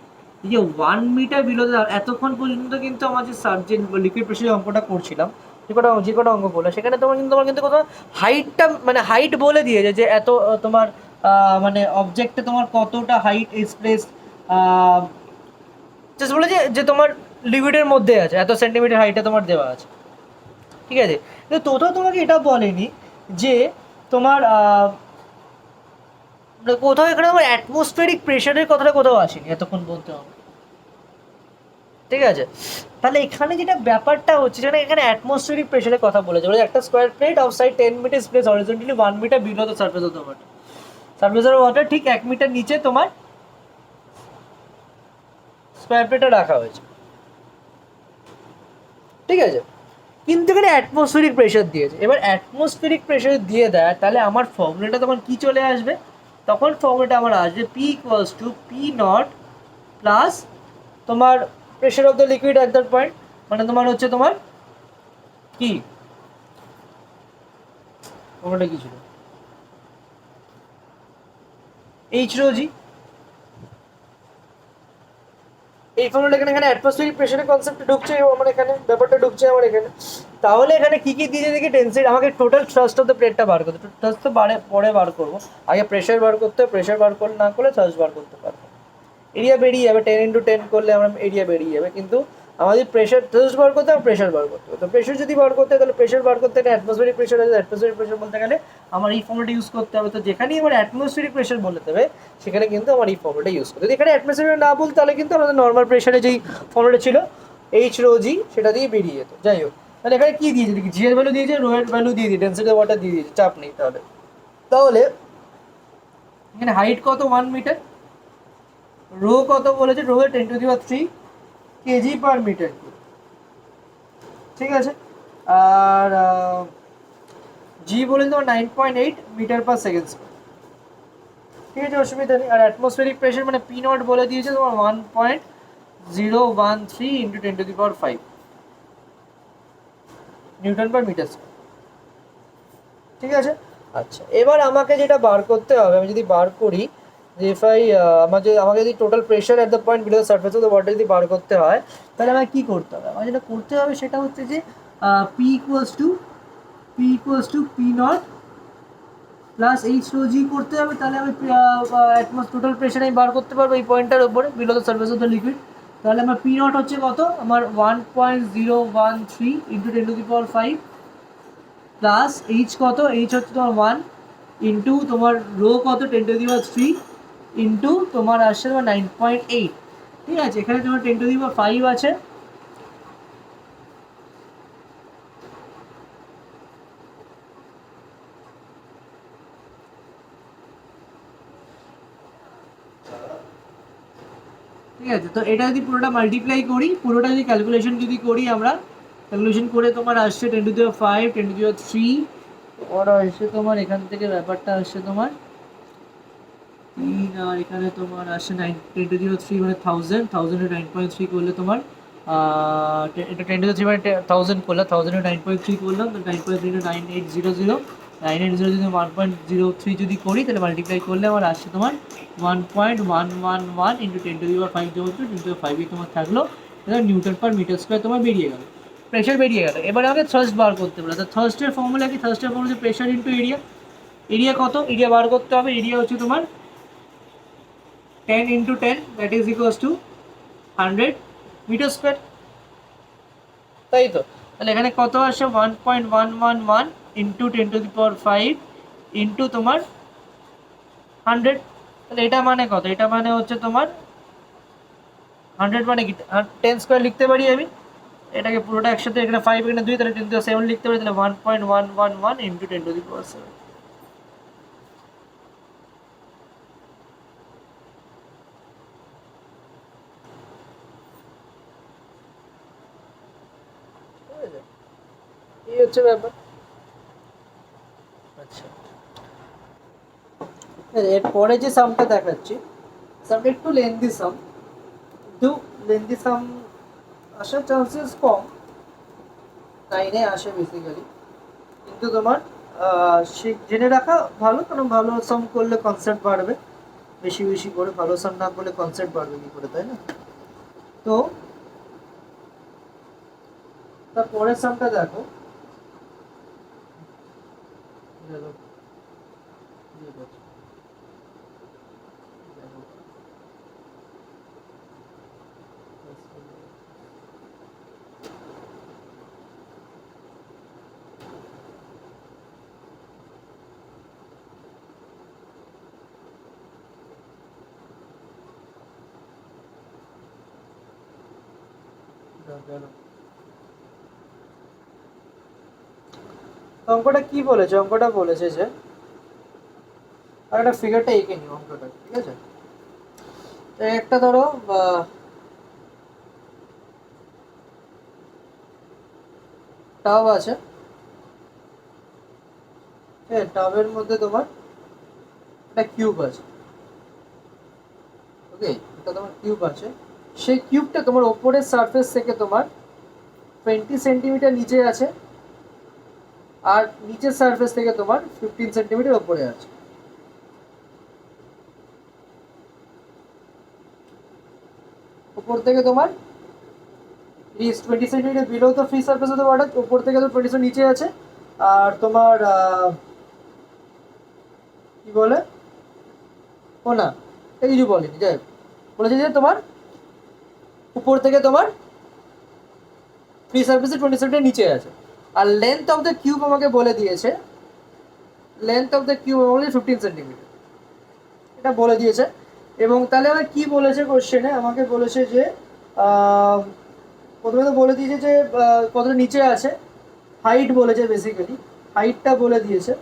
এই যে 1 মিটার বিলো দ্য, এতক্ষণ পর্যন্ত কিন্তু আমার যে সাবজেক্ট লিকুইড প্রেশারের অঙ্কটা করছিলাম, যে কটা অঙ্ক বলে সেখানে তোমার কিন্তু কোথাও হাইটটা মানে হাইট বলে দিয়েছে যে এত তোমার মানে অবজেক্টে তোমার কতটা হাইট ইজ প্লেস, জাস্ট বলেছে যে তোমার লিকুইডের মধ্যে আছে এত সেন্টিমিটার হাইটে তোমার দেওয়া আছে, ঠিক আছে। কিন্তু কোথাও তোমাকে এটা বলেনি যে তোমার কোথাও এখানে আমার অ্যাটমসফেরিক প্রেশারের কথাটা কোথাও আসেনি এতক্ষণ বলতে হবে, ঠিক আছে। তাহলে এখানে যেটা ব্যাপারটা হচ্ছে যেটা এখানে অ্যাটমসফেরিক প্রেশারের কথা বলেছে, একটা square plate of side 10 metre placed horizontally 1 metre below the surface of the water, surface of water ঠিক 1 মিটার নিচে তোমার স্কোয়ার প্লেটটা রাখা হয়েছে, ঠিক আছে। কিন্তু এখানে অ্যাটমসফেরিক প্রেশার দিয়েছে, এবার অ্যাটমসফেরিক প্রেশার দিয়ে দেয়, তাহলে আমার ফর্মুলাটা তখন কি চলে আসবে, তখন ফর্মুলাটা আমার আসবে P equals to P0 plus তোমার pressure of the liquid at that point, মানে তোমার হচ্ছে তোমার কি ফর্মুলাটা কি ছিল H⍴G, এই ফর্মুলা এখানে অ্যাটমসফেরিক প্রেশারের কনসেপ্ট ঢুকছে আমার এখানে, ব্যাপারটা ঢুকছে আমার এখানে। তাহলে এখানে কি কি দিয়েছে দেখি, ডেন্সিটি আমাকে টোটাল থ্রাস্ট অফ দ্য প্লেটটা বার করতে, থ্রাস্ট তো পরে বার করবো, আগে প্রেশার বার করতে হবে, প্রেশার বার করলে না করলে থ্রাস্ট বার করতে পারবো, এরিয়া বেরিয়ে যাবে 10 × 10 করলে আমার এরিয়া বেরিয়ে যাবে, কিন্তু আমাদের প্রেশার থ্রাস্ট বার করতে হবে, প্রেশার বার করতে হবে। তো প্রেশার যদি বার করতে হয় তাহলে প্রেশার বার করতে গেলে অ্যাটমসফেরিক প্রেশার আছে, অ্যাটমসফেরিক প্রেশার বলতে গেলে আমার এই ফর্মুলাটা ইউজ করতে হবে। তো যেখানেই আমার অ্যাটমসফেরিক প্রেশার বলতে হবে সেখানে কিন্তু আমার এই ফর্মুলাটা ইউজ করতে হবে। এখানে অ্যাটমসফেরিক না বলতে তাহলে কিন্তু আমাদের নর্মাল প্রেশারে যেই ফর্মুলাটা ছিল H⍴G সেটা দিয়ে বেরিয়ে যেত। যাই হোক, তাহলে এখানে কি দিয়েছে দেখি, জি এর ভ্যালু দিয়েছে, রো এর ভ্যালু দিয়ে দিয়েছে, ডেন্সিটি অফ ওয়াটার দিয়ে দিয়েছে, চাপ নেই। তাহলে এখানে হাইট কত 1 মিটার, রো কত বলেছে, রো এর 10⁻³ কেজি পার মিটার, ঠিক আছে। আর জি বলে তোমার 9.8 মিটার পার সেকেন্ড স্কোয়ার, ঠিক আছে, অসুবিধা নেই। আর অ্যাটমসফেরিক প্রেশার মানে P0 বলে দিয়েছে তোমার 1.013 into 10⁵ newton per metre square, ঠিক আছে। আচ্ছা, এবার আমাকে যেটা বার করতে হবে, আমি যদি বার করি যে আমাকে যদি total pressure at the point below the surface of the water যদি বার করতে হয়, তাহলে আমাকে কী করতে হবে, আমার যেটা করতে হবে সেটা হচ্ছে যে P equals to P0 plus H⍴G করতে হবে, তাহলে আমি টোটাল প্রেশার আমি বার করতে পারবো এই পয়েন্টটার উপরে below the surface of the liquid. তাহলে আমার P0 হচ্ছে কত, আমার 1.013 ইন্টু 10⁵ প্লাস H কত, H হচ্ছে তোমার 1 ইন্টু তোমার রো কত 10⁵ ইন্টু তোমার আসছে তোমার 9.8, ঠিক আছে। এখানে তোমার 10⁵ আছে, ঠিক আছে। তো এটা যদি পুরোটা মাল্টিপ্লাই করি, পুরোটা যদি ক্যালকুলেশন যদি করি আমরা, ক্যালকুলেশন করে তোমার আসছে 10⁵, 10⁵, তোমার আসছে তোমার এখান থেকে ব্যাপারটা আসছে তোমার 3, আর এখানে তোমার আসছে 10⁵ মানে 1000 করলে তোমার এটা 10⁵ মানে 1000 করলাম, 1000 করলাম, তো 9.3 9800, 9800 যদি 1.03 যদি করি তাহলে মাল্টিপ্লাই করলে আমার আসছে তোমার 1.111 ইন্টু 10⁵ যেহেতু 10⁵ তোমার থাকলো, নিউটন পার মিটার স্কোয়ার তোমার বেরিয়ে গেল, প্রেশার বেরিয়ে গেল। এবারে আমাকে থার্স্ট বার করতে বলে, তো থার্স্টের ফর্মুলা কি? থার্স্টের ফর্মুলা হচ্ছে প্রেশার ইন্টু এরিয়া। এরিয়া কত? এরিয়া বার করতে হবে। এরিয়া হচ্ছে তোমার 10 into 10, that is equals to 100 metre square, তাই তো? তাহলে এখানে কত আসে? 1.111 ইন্টু 10⁵ ইন্টু তোমার 100। তাহলে এটা মানে কত? এটা মানে হচ্ছে তোমার 100 মানে কি 10 স্কোয়ার লিখতে পারি আমি, এটাকে পুরোটা একসাথে, এখানে 5 এখানে 2, তাহলে 10⁻⁷ লিখতে পারি। তাহলে 1.111 ইন্টু 10⁻⁷। এই হচ্ছে ব্যাপার। আচ্ছা, এরপরে যে সামটা দেখাচ্ছি, সামটা একটু লেন্দি সাম, কিন্তু লেন্দি সাম আসার চান্সেস কম, 9-এ আসে বেসিক্যালি, কিন্তু তোমার জেনে রাখা ভালো, কারণ ভালো সাম করলে কনসেপ্ট বাড়বে, বেশি বেশি করে ভালো সাম না করলে কনসেপ্ট বাড়বে কি করে, তাই না? তো তারপরের সামটা দেখো, অঙ্কটা কি বলেছে? অঙ্কটা বলেছে যে আর একটা ফিগারটা এঁকে নিও অঙ্কটা, ঠিক আছে? তো একটা ধরো টাব আছে, হ্যাঁ, টাবের মধ্যে তোমার একটা কিউব আছে, ওকে, এটা তোমার কিউব আছে। সেই কিউবটা তোমার ওপরের সারফেস থেকে তোমার 20 সেন্টিমিটার নিচে আছে, আর নিচের সারফেস থেকে তোমার 15 সেন্টিমিটার ওপরে আছে। উপর থেকে তোমার 20 সেন্টিমিটার বিলো তো free surface of the water, উপর থেকে তো 20 নিচে আছে। আর তোমার কি বলে, ও না, এটা কিছু বলেনি, যাই হোক, বলেছে যে তোমার উপর থেকে তোমার ফ্রি সারফেসে 20 সেন্টিমিটার নিচে আছে। আর লেন্থ অফ দ্য কিউব আমাকে বলে দিয়েছে, লেন্থ অফ দ্য কিউব আমাকে 15 সেন্টিমিটার, এটা বলে দিয়েছে। এবং তাহলে আমার কি বলেছে কোশ্চেনে, আমাকে বলেছে যে প্রথমে তো বলে দিয়েছে যে কতটা নিচে আছে, হাইট বলেছে, বেসিক্যালি হাইটটা বলে দিয়েছে,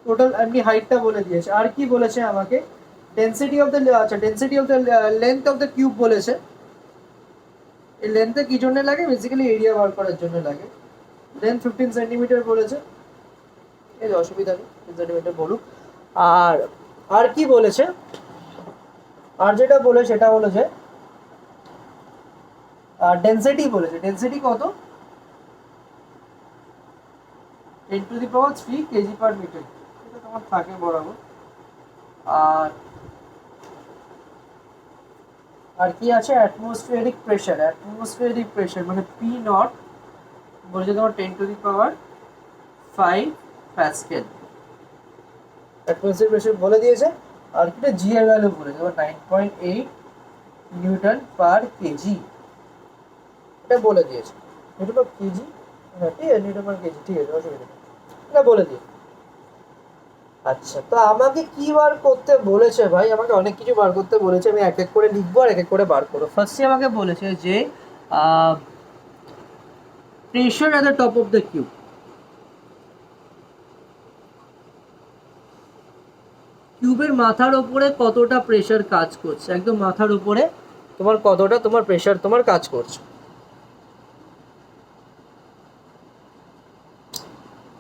টোটাল এমনি হাইটটা বলে দিয়েছে। আর কি বলেছে আমাকে? ডেন্সিটি অফ দ্য, আচ্ছা, density of the length of the cube বলেছে। এই লেন্থে কি জন্য লাগে? বেসিক্যালি এরিয়া বার করার জন্য লাগে। লেন্থ 15 সেন্টিমিটার বলেছে, এই অসুবিধা নেই, 15 সেন্টিমিটার বলুক। আর আর কি বলেছে? আর যেটা বলে সেটা হলো যে ডেন্সিটি বলেছে। ডেন্সিটি কত? 10⁻³ কেজি পার মিটার, এটা তোমার থাকে বরাবর। আর আর কি আছে? Atmospheric pressure. অ্যাটমসফিয়ারিক প্রেশার মানে পি নট বলেছে তোমার 10⁵ প্যাসকেল, অ্যাটমসফিয়ারিক প্রেশার বলে দিয়েছে। আর কি জি এর ভ্যালু বলেছে তোমার 9.8 নিউটন পার কেজি, এটা বলে দিয়েছে। নিউটন পার কেজি, হ্যাঁ ঠিক আছে, নিউটন পার কেজি, ঠিক আছে, অসুবিধা নেই, এটা বলে দিয়েছে। আচ্ছা, তো আমাকে কি বার করতে বলেছে ভাই? আমাকে অনেক কিছু বার করতে বলেছে, আমি এক এক করে লিখবো আর এক এক করে বার করবো। ফার্স্টে আমাকে বলেছে যে pressure at the top of the cube, কিউবের মাথার ওপরে কতটা প্রেশার কাজ করছে, একদম মাথার উপরে তোমার কতটা তোমার প্রেশার তোমার কাজ করছে,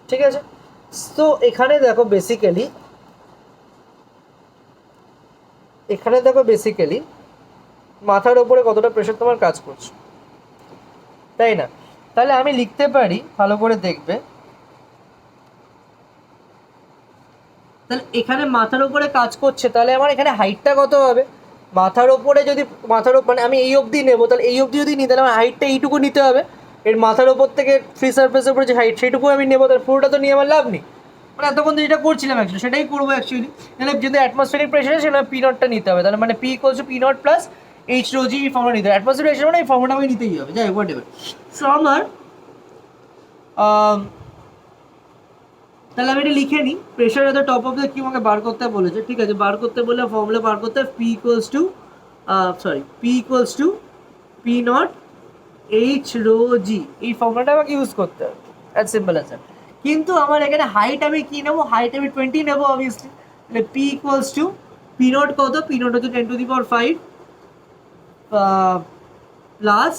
ঠিক আছে। তো এখানে দেখো বেসিক্যালি মাথার ওপরে কতটা প্রেশার তোমার কাজ করছে, তাই না? তাহলে আমি লিখতে পারি, ভালো করে দেখবে, তাহলে এখানে মাথার উপরে কাজ করছে, তাহলে আমার এখানে হাইটটা কত হবে? মাথার ওপরে যদি মানে আমি এই অবধি নেবো, তাহলে এই অবধি যদি নিই তাহলে আমার হাইটটা এইটুকু নিতে হবে। এর মাথার ওপর থেকে ফ্রি সারফেসের উপরে যে হাইট সেইটুকু আমি নেবো, তাহলে পুরোটা তো নিয়ে আমার লাভ নেই। মানে এতক্ষণ যেটা করছিলাম অ্যাকচুয়ালি সেটাই করবো অ্যাকচুয়ালি। তাহলে যদি অ্যাটমসফিয়ারিক প্রেশার সেটা পি নটটা নিতে হবে, তাহলে মানে P equals to P nought plus H rho g formula নিতে হবে। অ্যাটমসফিয়ারিক প্রেশার মানে এই ফর্মুলাটা আমাকে নিতেই হবে, যাই হোয়াট এভার। সো আমার তাহলে আমি এটা লিখে নিই, প্রেশার এত টপ অফ দ্য কিউব আমাকে বার করতে বলেছে, ঠিক আছে। বার করতে বললে ফর্মুলা বার করতে P equals to P naught H rho G, এই ফর্মুলাটা আমাকে ইউজ করতে হবে, অ্যাজ সিম্পল অ্যাজ দ্যাট। কিন্তু আমার এখানে হাইট আমি কি নেবো? হাইট আমি 20 নেবো অবভিয়াসলি। তাহলে P equals to P not কত? পি নট হচ্ছে 10⁵ প্লাস,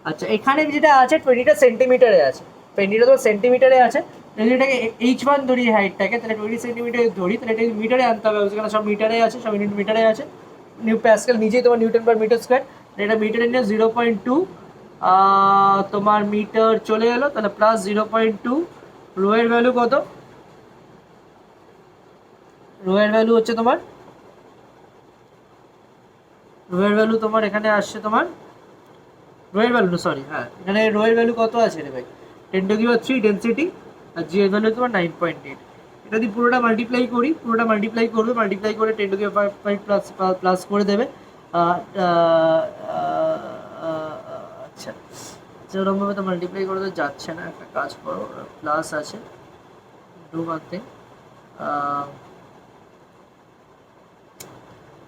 আচ্ছা এখানে যেটা আছে 20টা সেন্টিমিটারে আছে, 20টা তো সেন্টিমিটারে আছে। যদি এটাকে H1 ধরি হাইটটাকে, তাহলে 20 সেন্টিমিটার ধরি, তাহলে এটা মিটারে আনতে হবে, সেখানে সব মিটারে আছে, সব ইউনিট মিটারে আছে। প্যাসকেল নিজেই তোমার নিউটন পার মিটার স্কোয়ার, এটা মিটারে নিয়ে 0.2 তোমার মিটার চলে এলো, তাহলে প্লাস 0.2। রো এর ভ্যালু কত? রো এর ভ্যালু হচ্ছে তোমার, এখানে আসছে তোমার রোয়ের ভ্যালু, সরি হ্যাঁ এখানে রোয়ের ভ্যালু কত আছে রে ভাই? 10⁵ ডেন্সিটি, আর জি এর ভ্যালু তোমার 9.8। এটা যদি পুরোটা মাল্টিপ্লাই করবে, মাল্টিপ্লাই করে 10⁵ প্লাস করে দেবে। আচ্ছা সেরকমভাবে তো মাল্টিপ্লাই করে তো যাচ্ছে না, একটা কাজ করো, প্লাস আছে ডু ওয়ান থিং,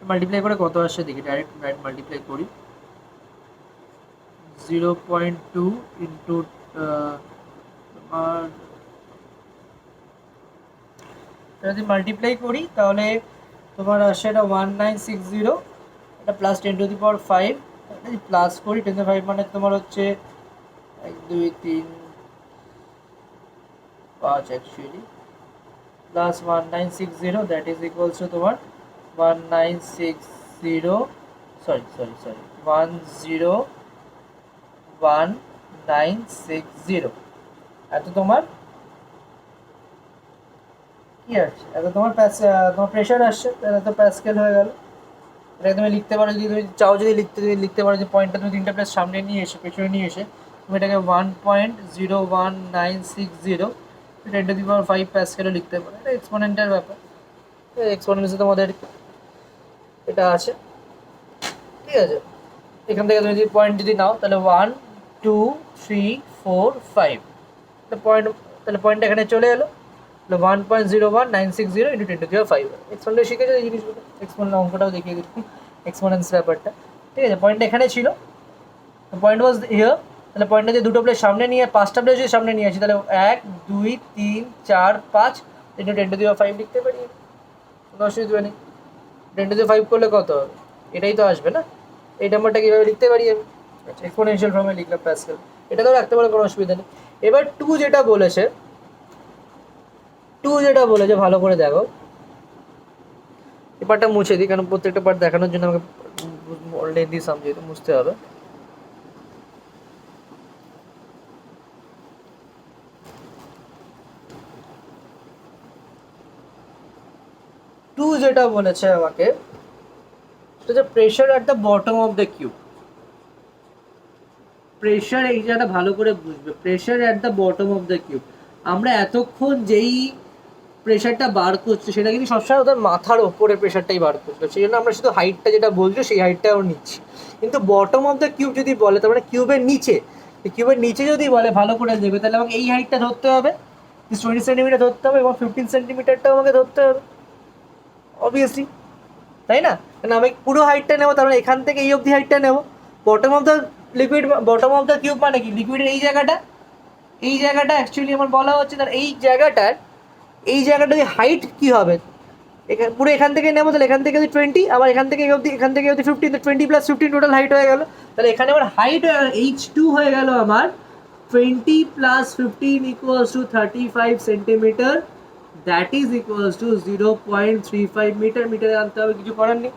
মাল্টিপ্লাই করে কত আসছে দেখি, ডাইরেক্ট মাল্টিপ্লাই করি। 0.2 ইন্টু তোমার যদি মাল্টিপ্লাই করি তাহলে তোমার আসে এটা 1960, এটা প্লাস 10⁵, যদি প্লাস করি 10⁵ মানে তোমার হচ্ছে 1 2 3 5 actually, plus 1960, that is equals two তোমার 1960, সরি 101960, এত তোমার কি আসছে, এত তোমার প্রেশার আসছে, এত প্যাসকেল হয়ে গেল। এটাকে তুমি লিখতে পারো, যদি তুমি চাও যদি তুমি লিখতে পারো যে পয়েন্টটা তুমি 3টা প্লেস সামনে নিয়ে এসে পেছনে নিয়ে এসে তুমি এটাকে 1.01960 10⁵ প্যাসকেলও লিখতে পারো। এটা এক্সপোনেন্টের ব্যাপার, এক্সপোনেন্সে তোমাদের এটা আছে, ঠিক আছে। এখান থেকে তুমি যদি পয়েন্ট যদি নাও তাহলে 1 2 3 4 5, তাহলে পয়েন্টটা এখানে চলে এলো, 1.01960 ইন্টু 10⁵। এক্সপোনেন্ট শিখেছো এই জিনিসগুলো, এক্সপোনেন্ট অঙ্কটাও দেখিয়ে দিচ্ছি, এক্সপোনেন্স ব্যাপারটা, ঠিক আছে। পয়েন্টটা এখানে ছিল, পয়েন্ট ওয়াজ হিয়ার, তাহলে পয়েন্টটা যদি দুটো প্লেস সামনে নিয়ে 5টা প্লেস যদি সামনে নিয়ে আসি তাহলে 1 2 3 4 5 ইন্টু 10⁵ লিখতে পারি, কোনো অসুবিধা নেই। 10⁵ করলে কত হবে? এটাই তো আসবে না, এই নাম্বারটা কীভাবে লিখতে পারি আমি? আচ্ছা এক্সপোনেনশিয়াল ফর্মে লিখলাম প্যাসকেল, এটাতেও রাখতে পারো, কোনো অসুবিধা নেই। এবার 2 যেটা বলেছে ভালো করে দেখো, এই পার্টটা মুছে দিই, কারণ প্রত্যেকটা পার্ট দেখানোর জন্য আমাকে লেন্দি সামঝিয়ে তো মুছতে হবে। টু যেটা বলেছে আমাকে সেটা হচ্ছে pressure at the bottom of the cube. Pressure, এই জায়গাটা ভালো করে বুঝবে, pressure at the bottom of the cube. আমরা এতক্ষণ যেই প্রেশারটা বার করছে সেটা কিন্তু সবসময় ওদের মাথার ওপরে প্রেশারটাই বার করছে, সেই জন্য আমরা শুধু হাইটটা যেটা বলছো সেই হাইটটাও নিচ্ছি। কিন্তু বটম অফ দ্য কিউব যদি বলে তার মানে কিউবের নিচে যদি বলে, ভালো করে দেবে, তাহলে আমাকে এই হাইটটা ধরতে হবে, 20 সেন্টিমিটার ধরতে হবে, এবং 15 সেন্টিমিটারটাও আমাকে ধরতে হবে অবভিয়াসলি, তাই না? কারণ আমি পুরো হাইটটা নেবো, তার মানে এখান থেকে এই অবধি হাইটটা নেবো। বটম অফ দ্য কিউব মানে কি? লিকুইডের এই জায়গাটা অ্যাকচুয়ালি আমার বলা হচ্ছে, তার এই জায়গাটার হাইট কি হবে? পুরো এখান থেকে নেবো, তাহলে এখান থেকে 20, আবার এখান থেকে অবধি, এখান থেকে অবধি 15, 20 + 15 টোটাল হাইট হয়ে গেল। তাহলে এখানে আমার হাইট h2 হয়ে গেল আমার 20 + 15 = 35 centimetre, that is equals to 0.35 metre. মিটারে আনতে হবে, কিছু করার নেই।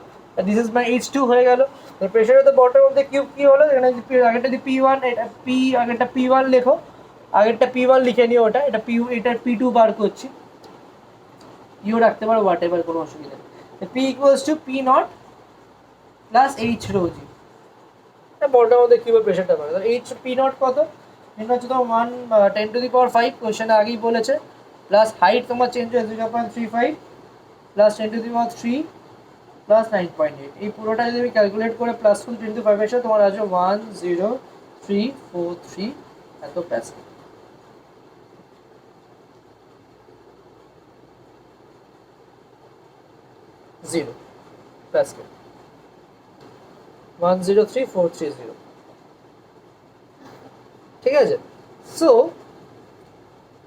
দিস ইজ মাই h2 হয়ে গেল। Pressure of the bottom of the cube কি হলো, এখানে আগেরটা যদি p1, এটা p, আগেরটা p1 লেখো, আগেরটা p1 লিখে নিও, এটা এটা p2 বার করছি, ইউ রাখতে পারো, হোয়াট এভার, কোনো অসুবিধা নেই। p = p0 + h rho g, bottom of the কিউবের প্রেশারটা পাবে। h p0 কত, এটা হচ্ছে তো 10⁵ কোশ্চেনে আগেই বলেছে, প্লাস হাইট তোমার চেঞ্জ হয়ে 0.35 প্লাস 10⁵ প্লাস 9.8, এই পুরোটা যদি আমি ক্যালকুলেট করে প্লাস করি 10⁵ এসে তোমার আসবে 10343 এত প্যাসকেল। জিরো প্যাসকেল, 103,430, ঠিক আছে। সো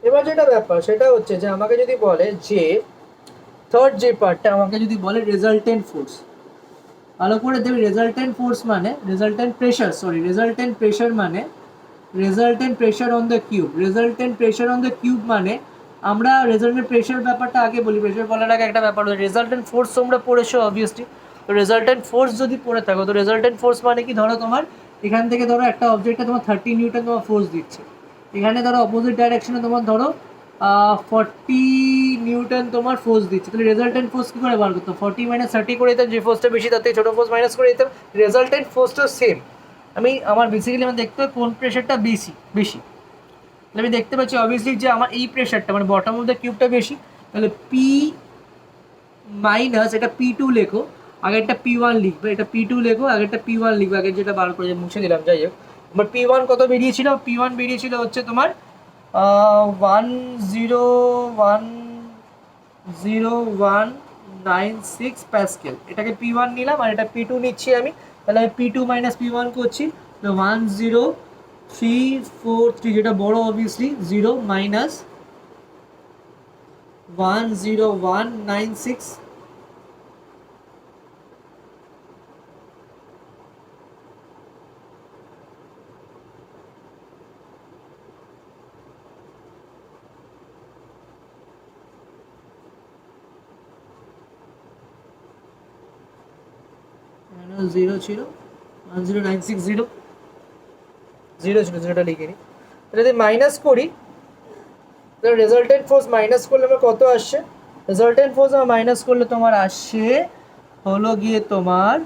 এবার যেটা ব্যাপার সেটা হচ্ছে যে আমাকে যদি বলে যে থার্ড যে পার্টটা, আমাকে যদি বলে রেজাল্টেন্ট ফোর্স, ভালো করে দেবে। রেজাল্টেন্ট ফোর্স মানে রেজাল্টেন্ট প্রেশার, রেজাল্টেন্ট প্রেশার মানে resultant pressure on the cube. Resultant pressure on the cube মানে আমরা রেজাল্টেন্ট প্রেশার ব্যাপারটা আগে বলি, প্রেশার বলার আগে একটা ব্যাপার, রেজাল্টেন্ট ফোর্স তোমরা পড়েছো অবভিয়াসলি। তো রেজাল্টেন্ট ফোর্স যদি পড়ে থাকো, তো রেজাল্টেন্ট ফোর্স মানে কি, ধরো তোমার এখান থেকে ধরো একটা অবজেক্টে তোমার 30 নিউটন তোমার ফোর্স দিচ্ছে, এখানে ধরো অপোজিট ডাইরেকশনে তোমার ধরো 40 নিউটন তোমার ফোর্স দিচ্ছে, তাহলে রেজাল্টেন্ট ফোর্স কী করে বার করতো, 40 - 30 করে দিতাম, যে ফোর্সটা বেশি তার থেকে ছোটো ফোর্স মাইনাস করে দিতাম, রেজাল্টেন্ট ফোর্সটা সেম। আমার বেসিক্যালি আমার দেখতে হবে কোন প্রেশারটা বেশি। তাহলে আমি দেখতে পাচ্ছি অবভিয়াসলি যে আমার এই প্রেশারটা মানে বটম অফ দ্য কিউবটা বেশি, তাহলে পি মাইনাস, এটা p2 লেখো, আগেরটা p1 লিখবে, এটা p2 লেখো, আগেরটা p1 লিখবে, আগের যেটা বার করে মুছে দিলাম, যাই হোক। আমার p1 কত বেরিয়েছিল, p1 বেরিয়েছিল হচ্ছে তোমার 1010196 প্যাসকেল, এটাকে p1 নিলাম আর এটা p2 নিচ্ছি আমি, তাহলে আমি p2 - p1 করছি, তো 10343, যেটা বড় অবভিয়াসলি, 0 - 10196, জিরো ছিল 10960, জিরো ছিল, জিরোটা লিখে নিই। তাহলে যদি মাইনাস করি, তাহলে রেজাল্টেন্ট ফোর্স মাইনাস করলে আমার কত আসছে, রেজাল্টেন্ট ফোর্স আমার মাইনাস করলে তোমার আসছে হলো গিয়ে তোমার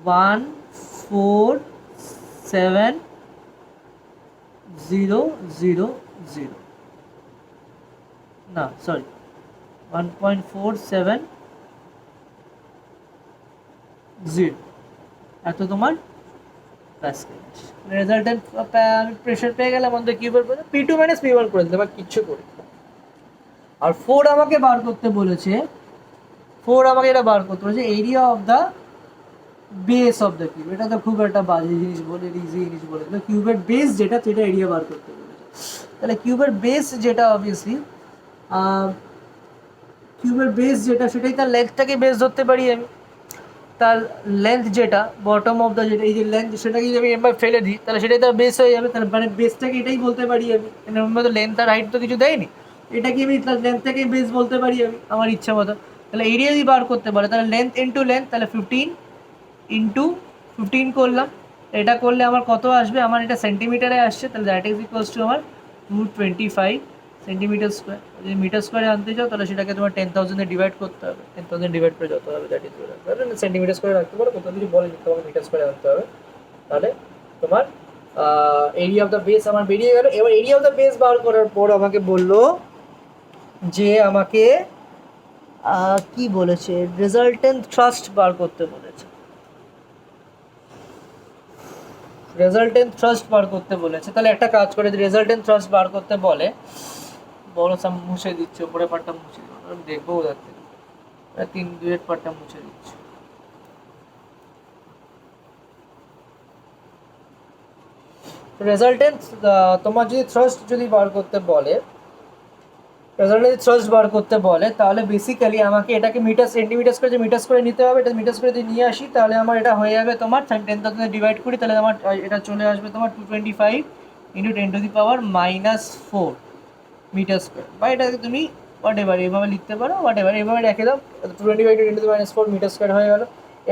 147,000, না সরি 1.470 এত তোমার প্যাসকেল। রেজাল্টেন্ট প্রেশার পেয়ে গেলাম আমাদের কিউবের উপরে, p2 - p1 করে দিতে, বা কিচ্ছু করি। আর 4 আমাকে বার করতে বলেছে, 4 আমাকে এটা বার করতে বলেছে area of the base of the cube. এটা তো খুব একটা বাজে জিনিস বলে, ইজি জিনিস বলে, কিউবের বেস যেটা, সেটা এরিয়া বার করতে বলেছে। তাহলে কিউবের বেস যেটা অবভিয়াসলি, কিউবের বেস যেটা, সেটাই তার লেন্থটাকে বেস ধরতে পারি আমি। তার লেন্থ যেটা বটম অফ দ্য, যেটা এই যে লেন্থ, সেটাকে যদি আমি এবার ফেলে দিই, তাহলে সেটাই তার বেস হয়ে যাবে। তাহলে মানে বেসটাকে এটাই বলতে পারি আমি, তো লেন্থ আর হাইট তো কিছু দেয়নি, এটাকে আমি তার লেন্থটাকে বেস বলতে পারি আমি আমার ইচ্ছা মতো। তাহলে এরিয়া যদি বার করতে পারে, তাহলে লেন্থ ইন্টু লেন্থ, তাহলে 15 ইন্টু 15 করলাম, এটা করলে আমার কত আসবে, আমার এটা সেন্টিমিটারে আসছে, তাহলে দ্যাট ইজ ইকুয়ালস টু আমার 225 সেন্টিমিটার স্কোয়ার। যদি মিটার স্কোয়ারে আনতে চাও, তাহলে সেটাকে তোমার 10,000 ডিভাইড করতে হবে, 10,000 ডিভাইড করে যত হবে দ্যাট ইজ সেন্টিমিটার স্কোয়ারে রাখতে পারো, কোথাও যদি বলে তোমাকে মিটার স্কোয়ারে আনতে হবে, তাহলে তোমার এরিয়া অফ দ্য বেস আমার বেরিয়ে গেল। এবার এরিয়া অফ দ্য বেস বার করার পর আমাকে বললো যে আমাকে কি বলেছে, রেজাল্টেন্ট থ্রাস্ট বার করতে বলেছে, রেজাল্টেন্ট থ্রাস্ট বার করতে বলেছে। তাহলে একটা কাজ করে, রেজাল্টেন্ট থ্রাস্ট বার করতে বলে, বড় সাম মুছে দিচ্ছে, উপরে পার্টটা মুছে দিচ্ছে, আমি দেখবো ওদের থেকে, 3-2 পার্টটা মুছে দিচ্ছে। রেজাল্টেন্ট তোমার যদি থ্রাস্ট যদি বার করতে বলে, রেজাল্টে থ্রাস্ট বার করতে বলে তাহলে বেসিক্যালি আমাকে এটাকে মিটার সেন্টিমিটার্স করে যে মিটার্স করে নিতে হবে, এটা মিটার্স করে যদি নিয়ে আসি তাহলে আমার এটা হয়ে যাবে তোমার 10,000 ডিভাইড করি তাহলে আমার এটা চলে আসবে তোমার 225 ইন্টু 10⁻⁴ মিটার স্কোয়ার, বা এটাকে তুমি হোয়াট এভার এভাবে লিখতে পারো, হোয়াট এভার এভাবে রেখে দাও, 225 × 10⁻⁴ মিটার স্কোয়ার হয়ে গেল।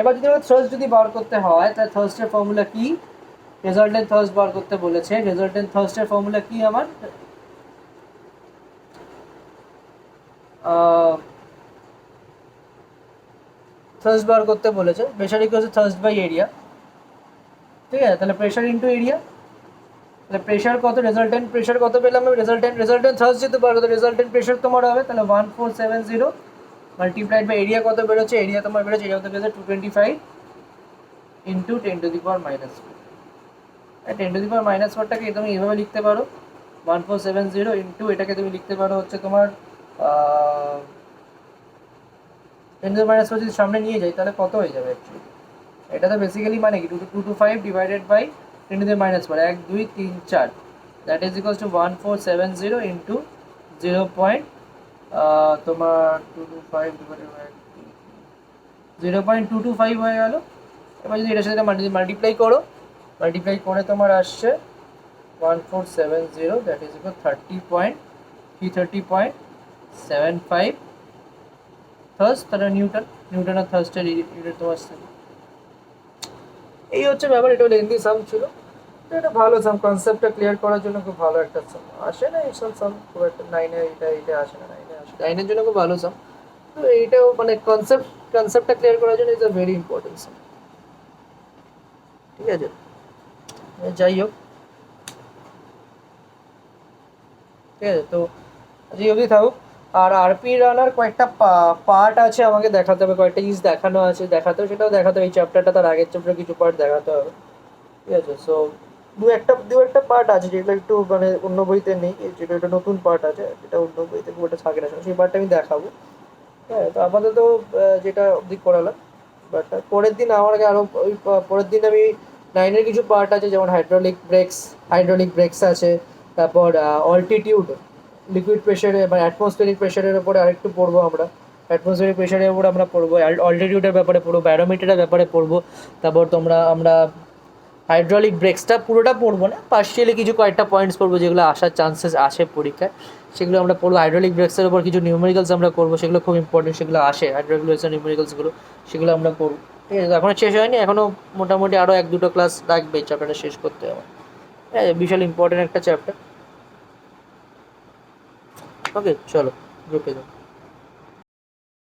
এবার যদি আমার থ্রাস্ট যদি বার করতে হয় তাহলে থ্রাস্টের ফর্মুলা কি, রেজাল্টেন্ট থ্রাস্ট বার করতে বলেছে, রেজাল্টেন্ট থ্রাস্টের ফর্মুলা কি আমার, থ্রাস্ট বার করতে বলেছে pressure equal to thrust by area, ঠিক আছে। তাহলে প্রেশার ইন্টু এরিয়া, তাহলে প্রেশার কত, রেজাল্টেন্ট প্রেশার কত পেলাম আমি, রেজাল্টেন্ট থ্রাস্ট যেহেতু বার করতে রেজাল্টেন্ট প্রেশার তোমার হবে তাহলে 1470 মাল্টিপ্লাইড বাই এরিয়া কত বেরোচ্ছে, এরিয়া তোমার বেরোচ্ছে, এরিয়া কত বেরোচ্ছে 225 ইন্টু 10⁻⁴। 10⁻⁴টাকে তুমি এইভাবে লিখতে পারো 1470 ইন্টু এটাকে তুমি লিখতে পারো হচ্ছে তোমার 10⁻⁴ যদি সামনে নিয়ে যাই তাহলে কত হয়ে যাবে অ্যাকচুয়ালি, এটা তো বেসিক্যালি মানে কি 225 divided by 10⁻⁴ 1 2 3 4 that is equals to 1470 into 0. তোমার 225 ডিভাইডেড বাই 0.225 হয়ে গেল। এবার যদি এটার সাথে মাল্টিপ্লাই করো, মাল্টিপ্লাই করে তোমার আসছে 1470 দ্যাট ইজ ইকুয়াল 30.75 থার্স্ট, তাহলে নিউটন আর থার্স্টের ইউনিট তোমার আসছে। এই হচ্ছে ব্যাপার, এটা লেন্দি সাম ছিল, তো এটা ভালো সাম, কনসেপ্টটা ক্লিয়ার করার জন্য খুব ভালো একটা সাম আসে না, এইসব সাম খুব একটা 9-এ এটা আসে না, 9-এ আসে, 9-এর জন্য খুব ভালো সাম। তো এইটাও মানে কনসেপ্টটা ক্লিয়ার করার জন্য ইজ আ ভেরি ইম্পর্টেন্ট সাম, ঠিক আছে। যাই হোক, ঠিক আছে, তো আজকে অবধি থাকুক। আর আরপি রানার কয়েকটা পার্ট আছে আমাকে দেখাতে হবে, কয়েকটা দেখানো আছে, দেখাতে হবে, সেটাও দেখাতে হবে। এই চ্যাপ্টারটা তার আগের চ্যাপ্টার কিছু পার্ট দেখাতে হবে, ঠিক আছে। সো দু একটা পার্ট আছে যেগুলো একটু মানে অন্য বইতে নেই, যেটা একটা নতুন পার্ট আছে, যেটা অন্য বইতে খুব একটা থাকে না, সেই পার্টটা আমি দেখাবো। হ্যাঁ, তো আপাতত যেটা অবধি করালাম, বাট পরের দিন আমার আগে আরও ওই পরের দিন আমি 9-এর কিছু পার্ট আছে, যেমন হাইড্রোলিক ব্রেকস আছে, তারপর অল্টিটিউড লিকুইড প্রেশারে বা অ্যাটমসফিয়ারিক প্রেশারের উপরে আরেকটু পড়বো আমরা, অ্যাটমসফিয়ারিক প্রেশারের উপরে আমরা পড়বো, অল্টিটিউডের ব্যাপারে পড়বো, ব্যারোমিটারের ব্যাপারে পড়বো, তারপর আমরা হাইড্রোলিক ব্রেকসটা পুরোটা পড়বো না, পার্শিয়ালি কিছু কয়েকটা পয়েন্টস পড়বো যেগুলো আসার চান্সেস আছে পরীক্ষায়, সেগুলো আমরা পড়বো। হাইড্রোলিক ব্রেকসের উপর কিছু নিউমেরিক্যালস আমরা করবো, সেগুলো খুব ইম্পর্টেন্ট, সেগুলো আসে হাইড্রোলিক ব্রেকসের নিউমেরিক্যালসগুলো, সেগুলো আমরা করবো, ঠিক আছে। এখনও শেষ হয়নি, এখনও মোটামুটি আরও 1-2 ক্লাস লাগবে এই চ্যাপ্টারটা শেষ করতে হবে, হ্যাঁ, বিশাল ইম্পর্টেন্ট একটা চ্যাপ্টার। ওকে, চলো গ্রুপে যাও।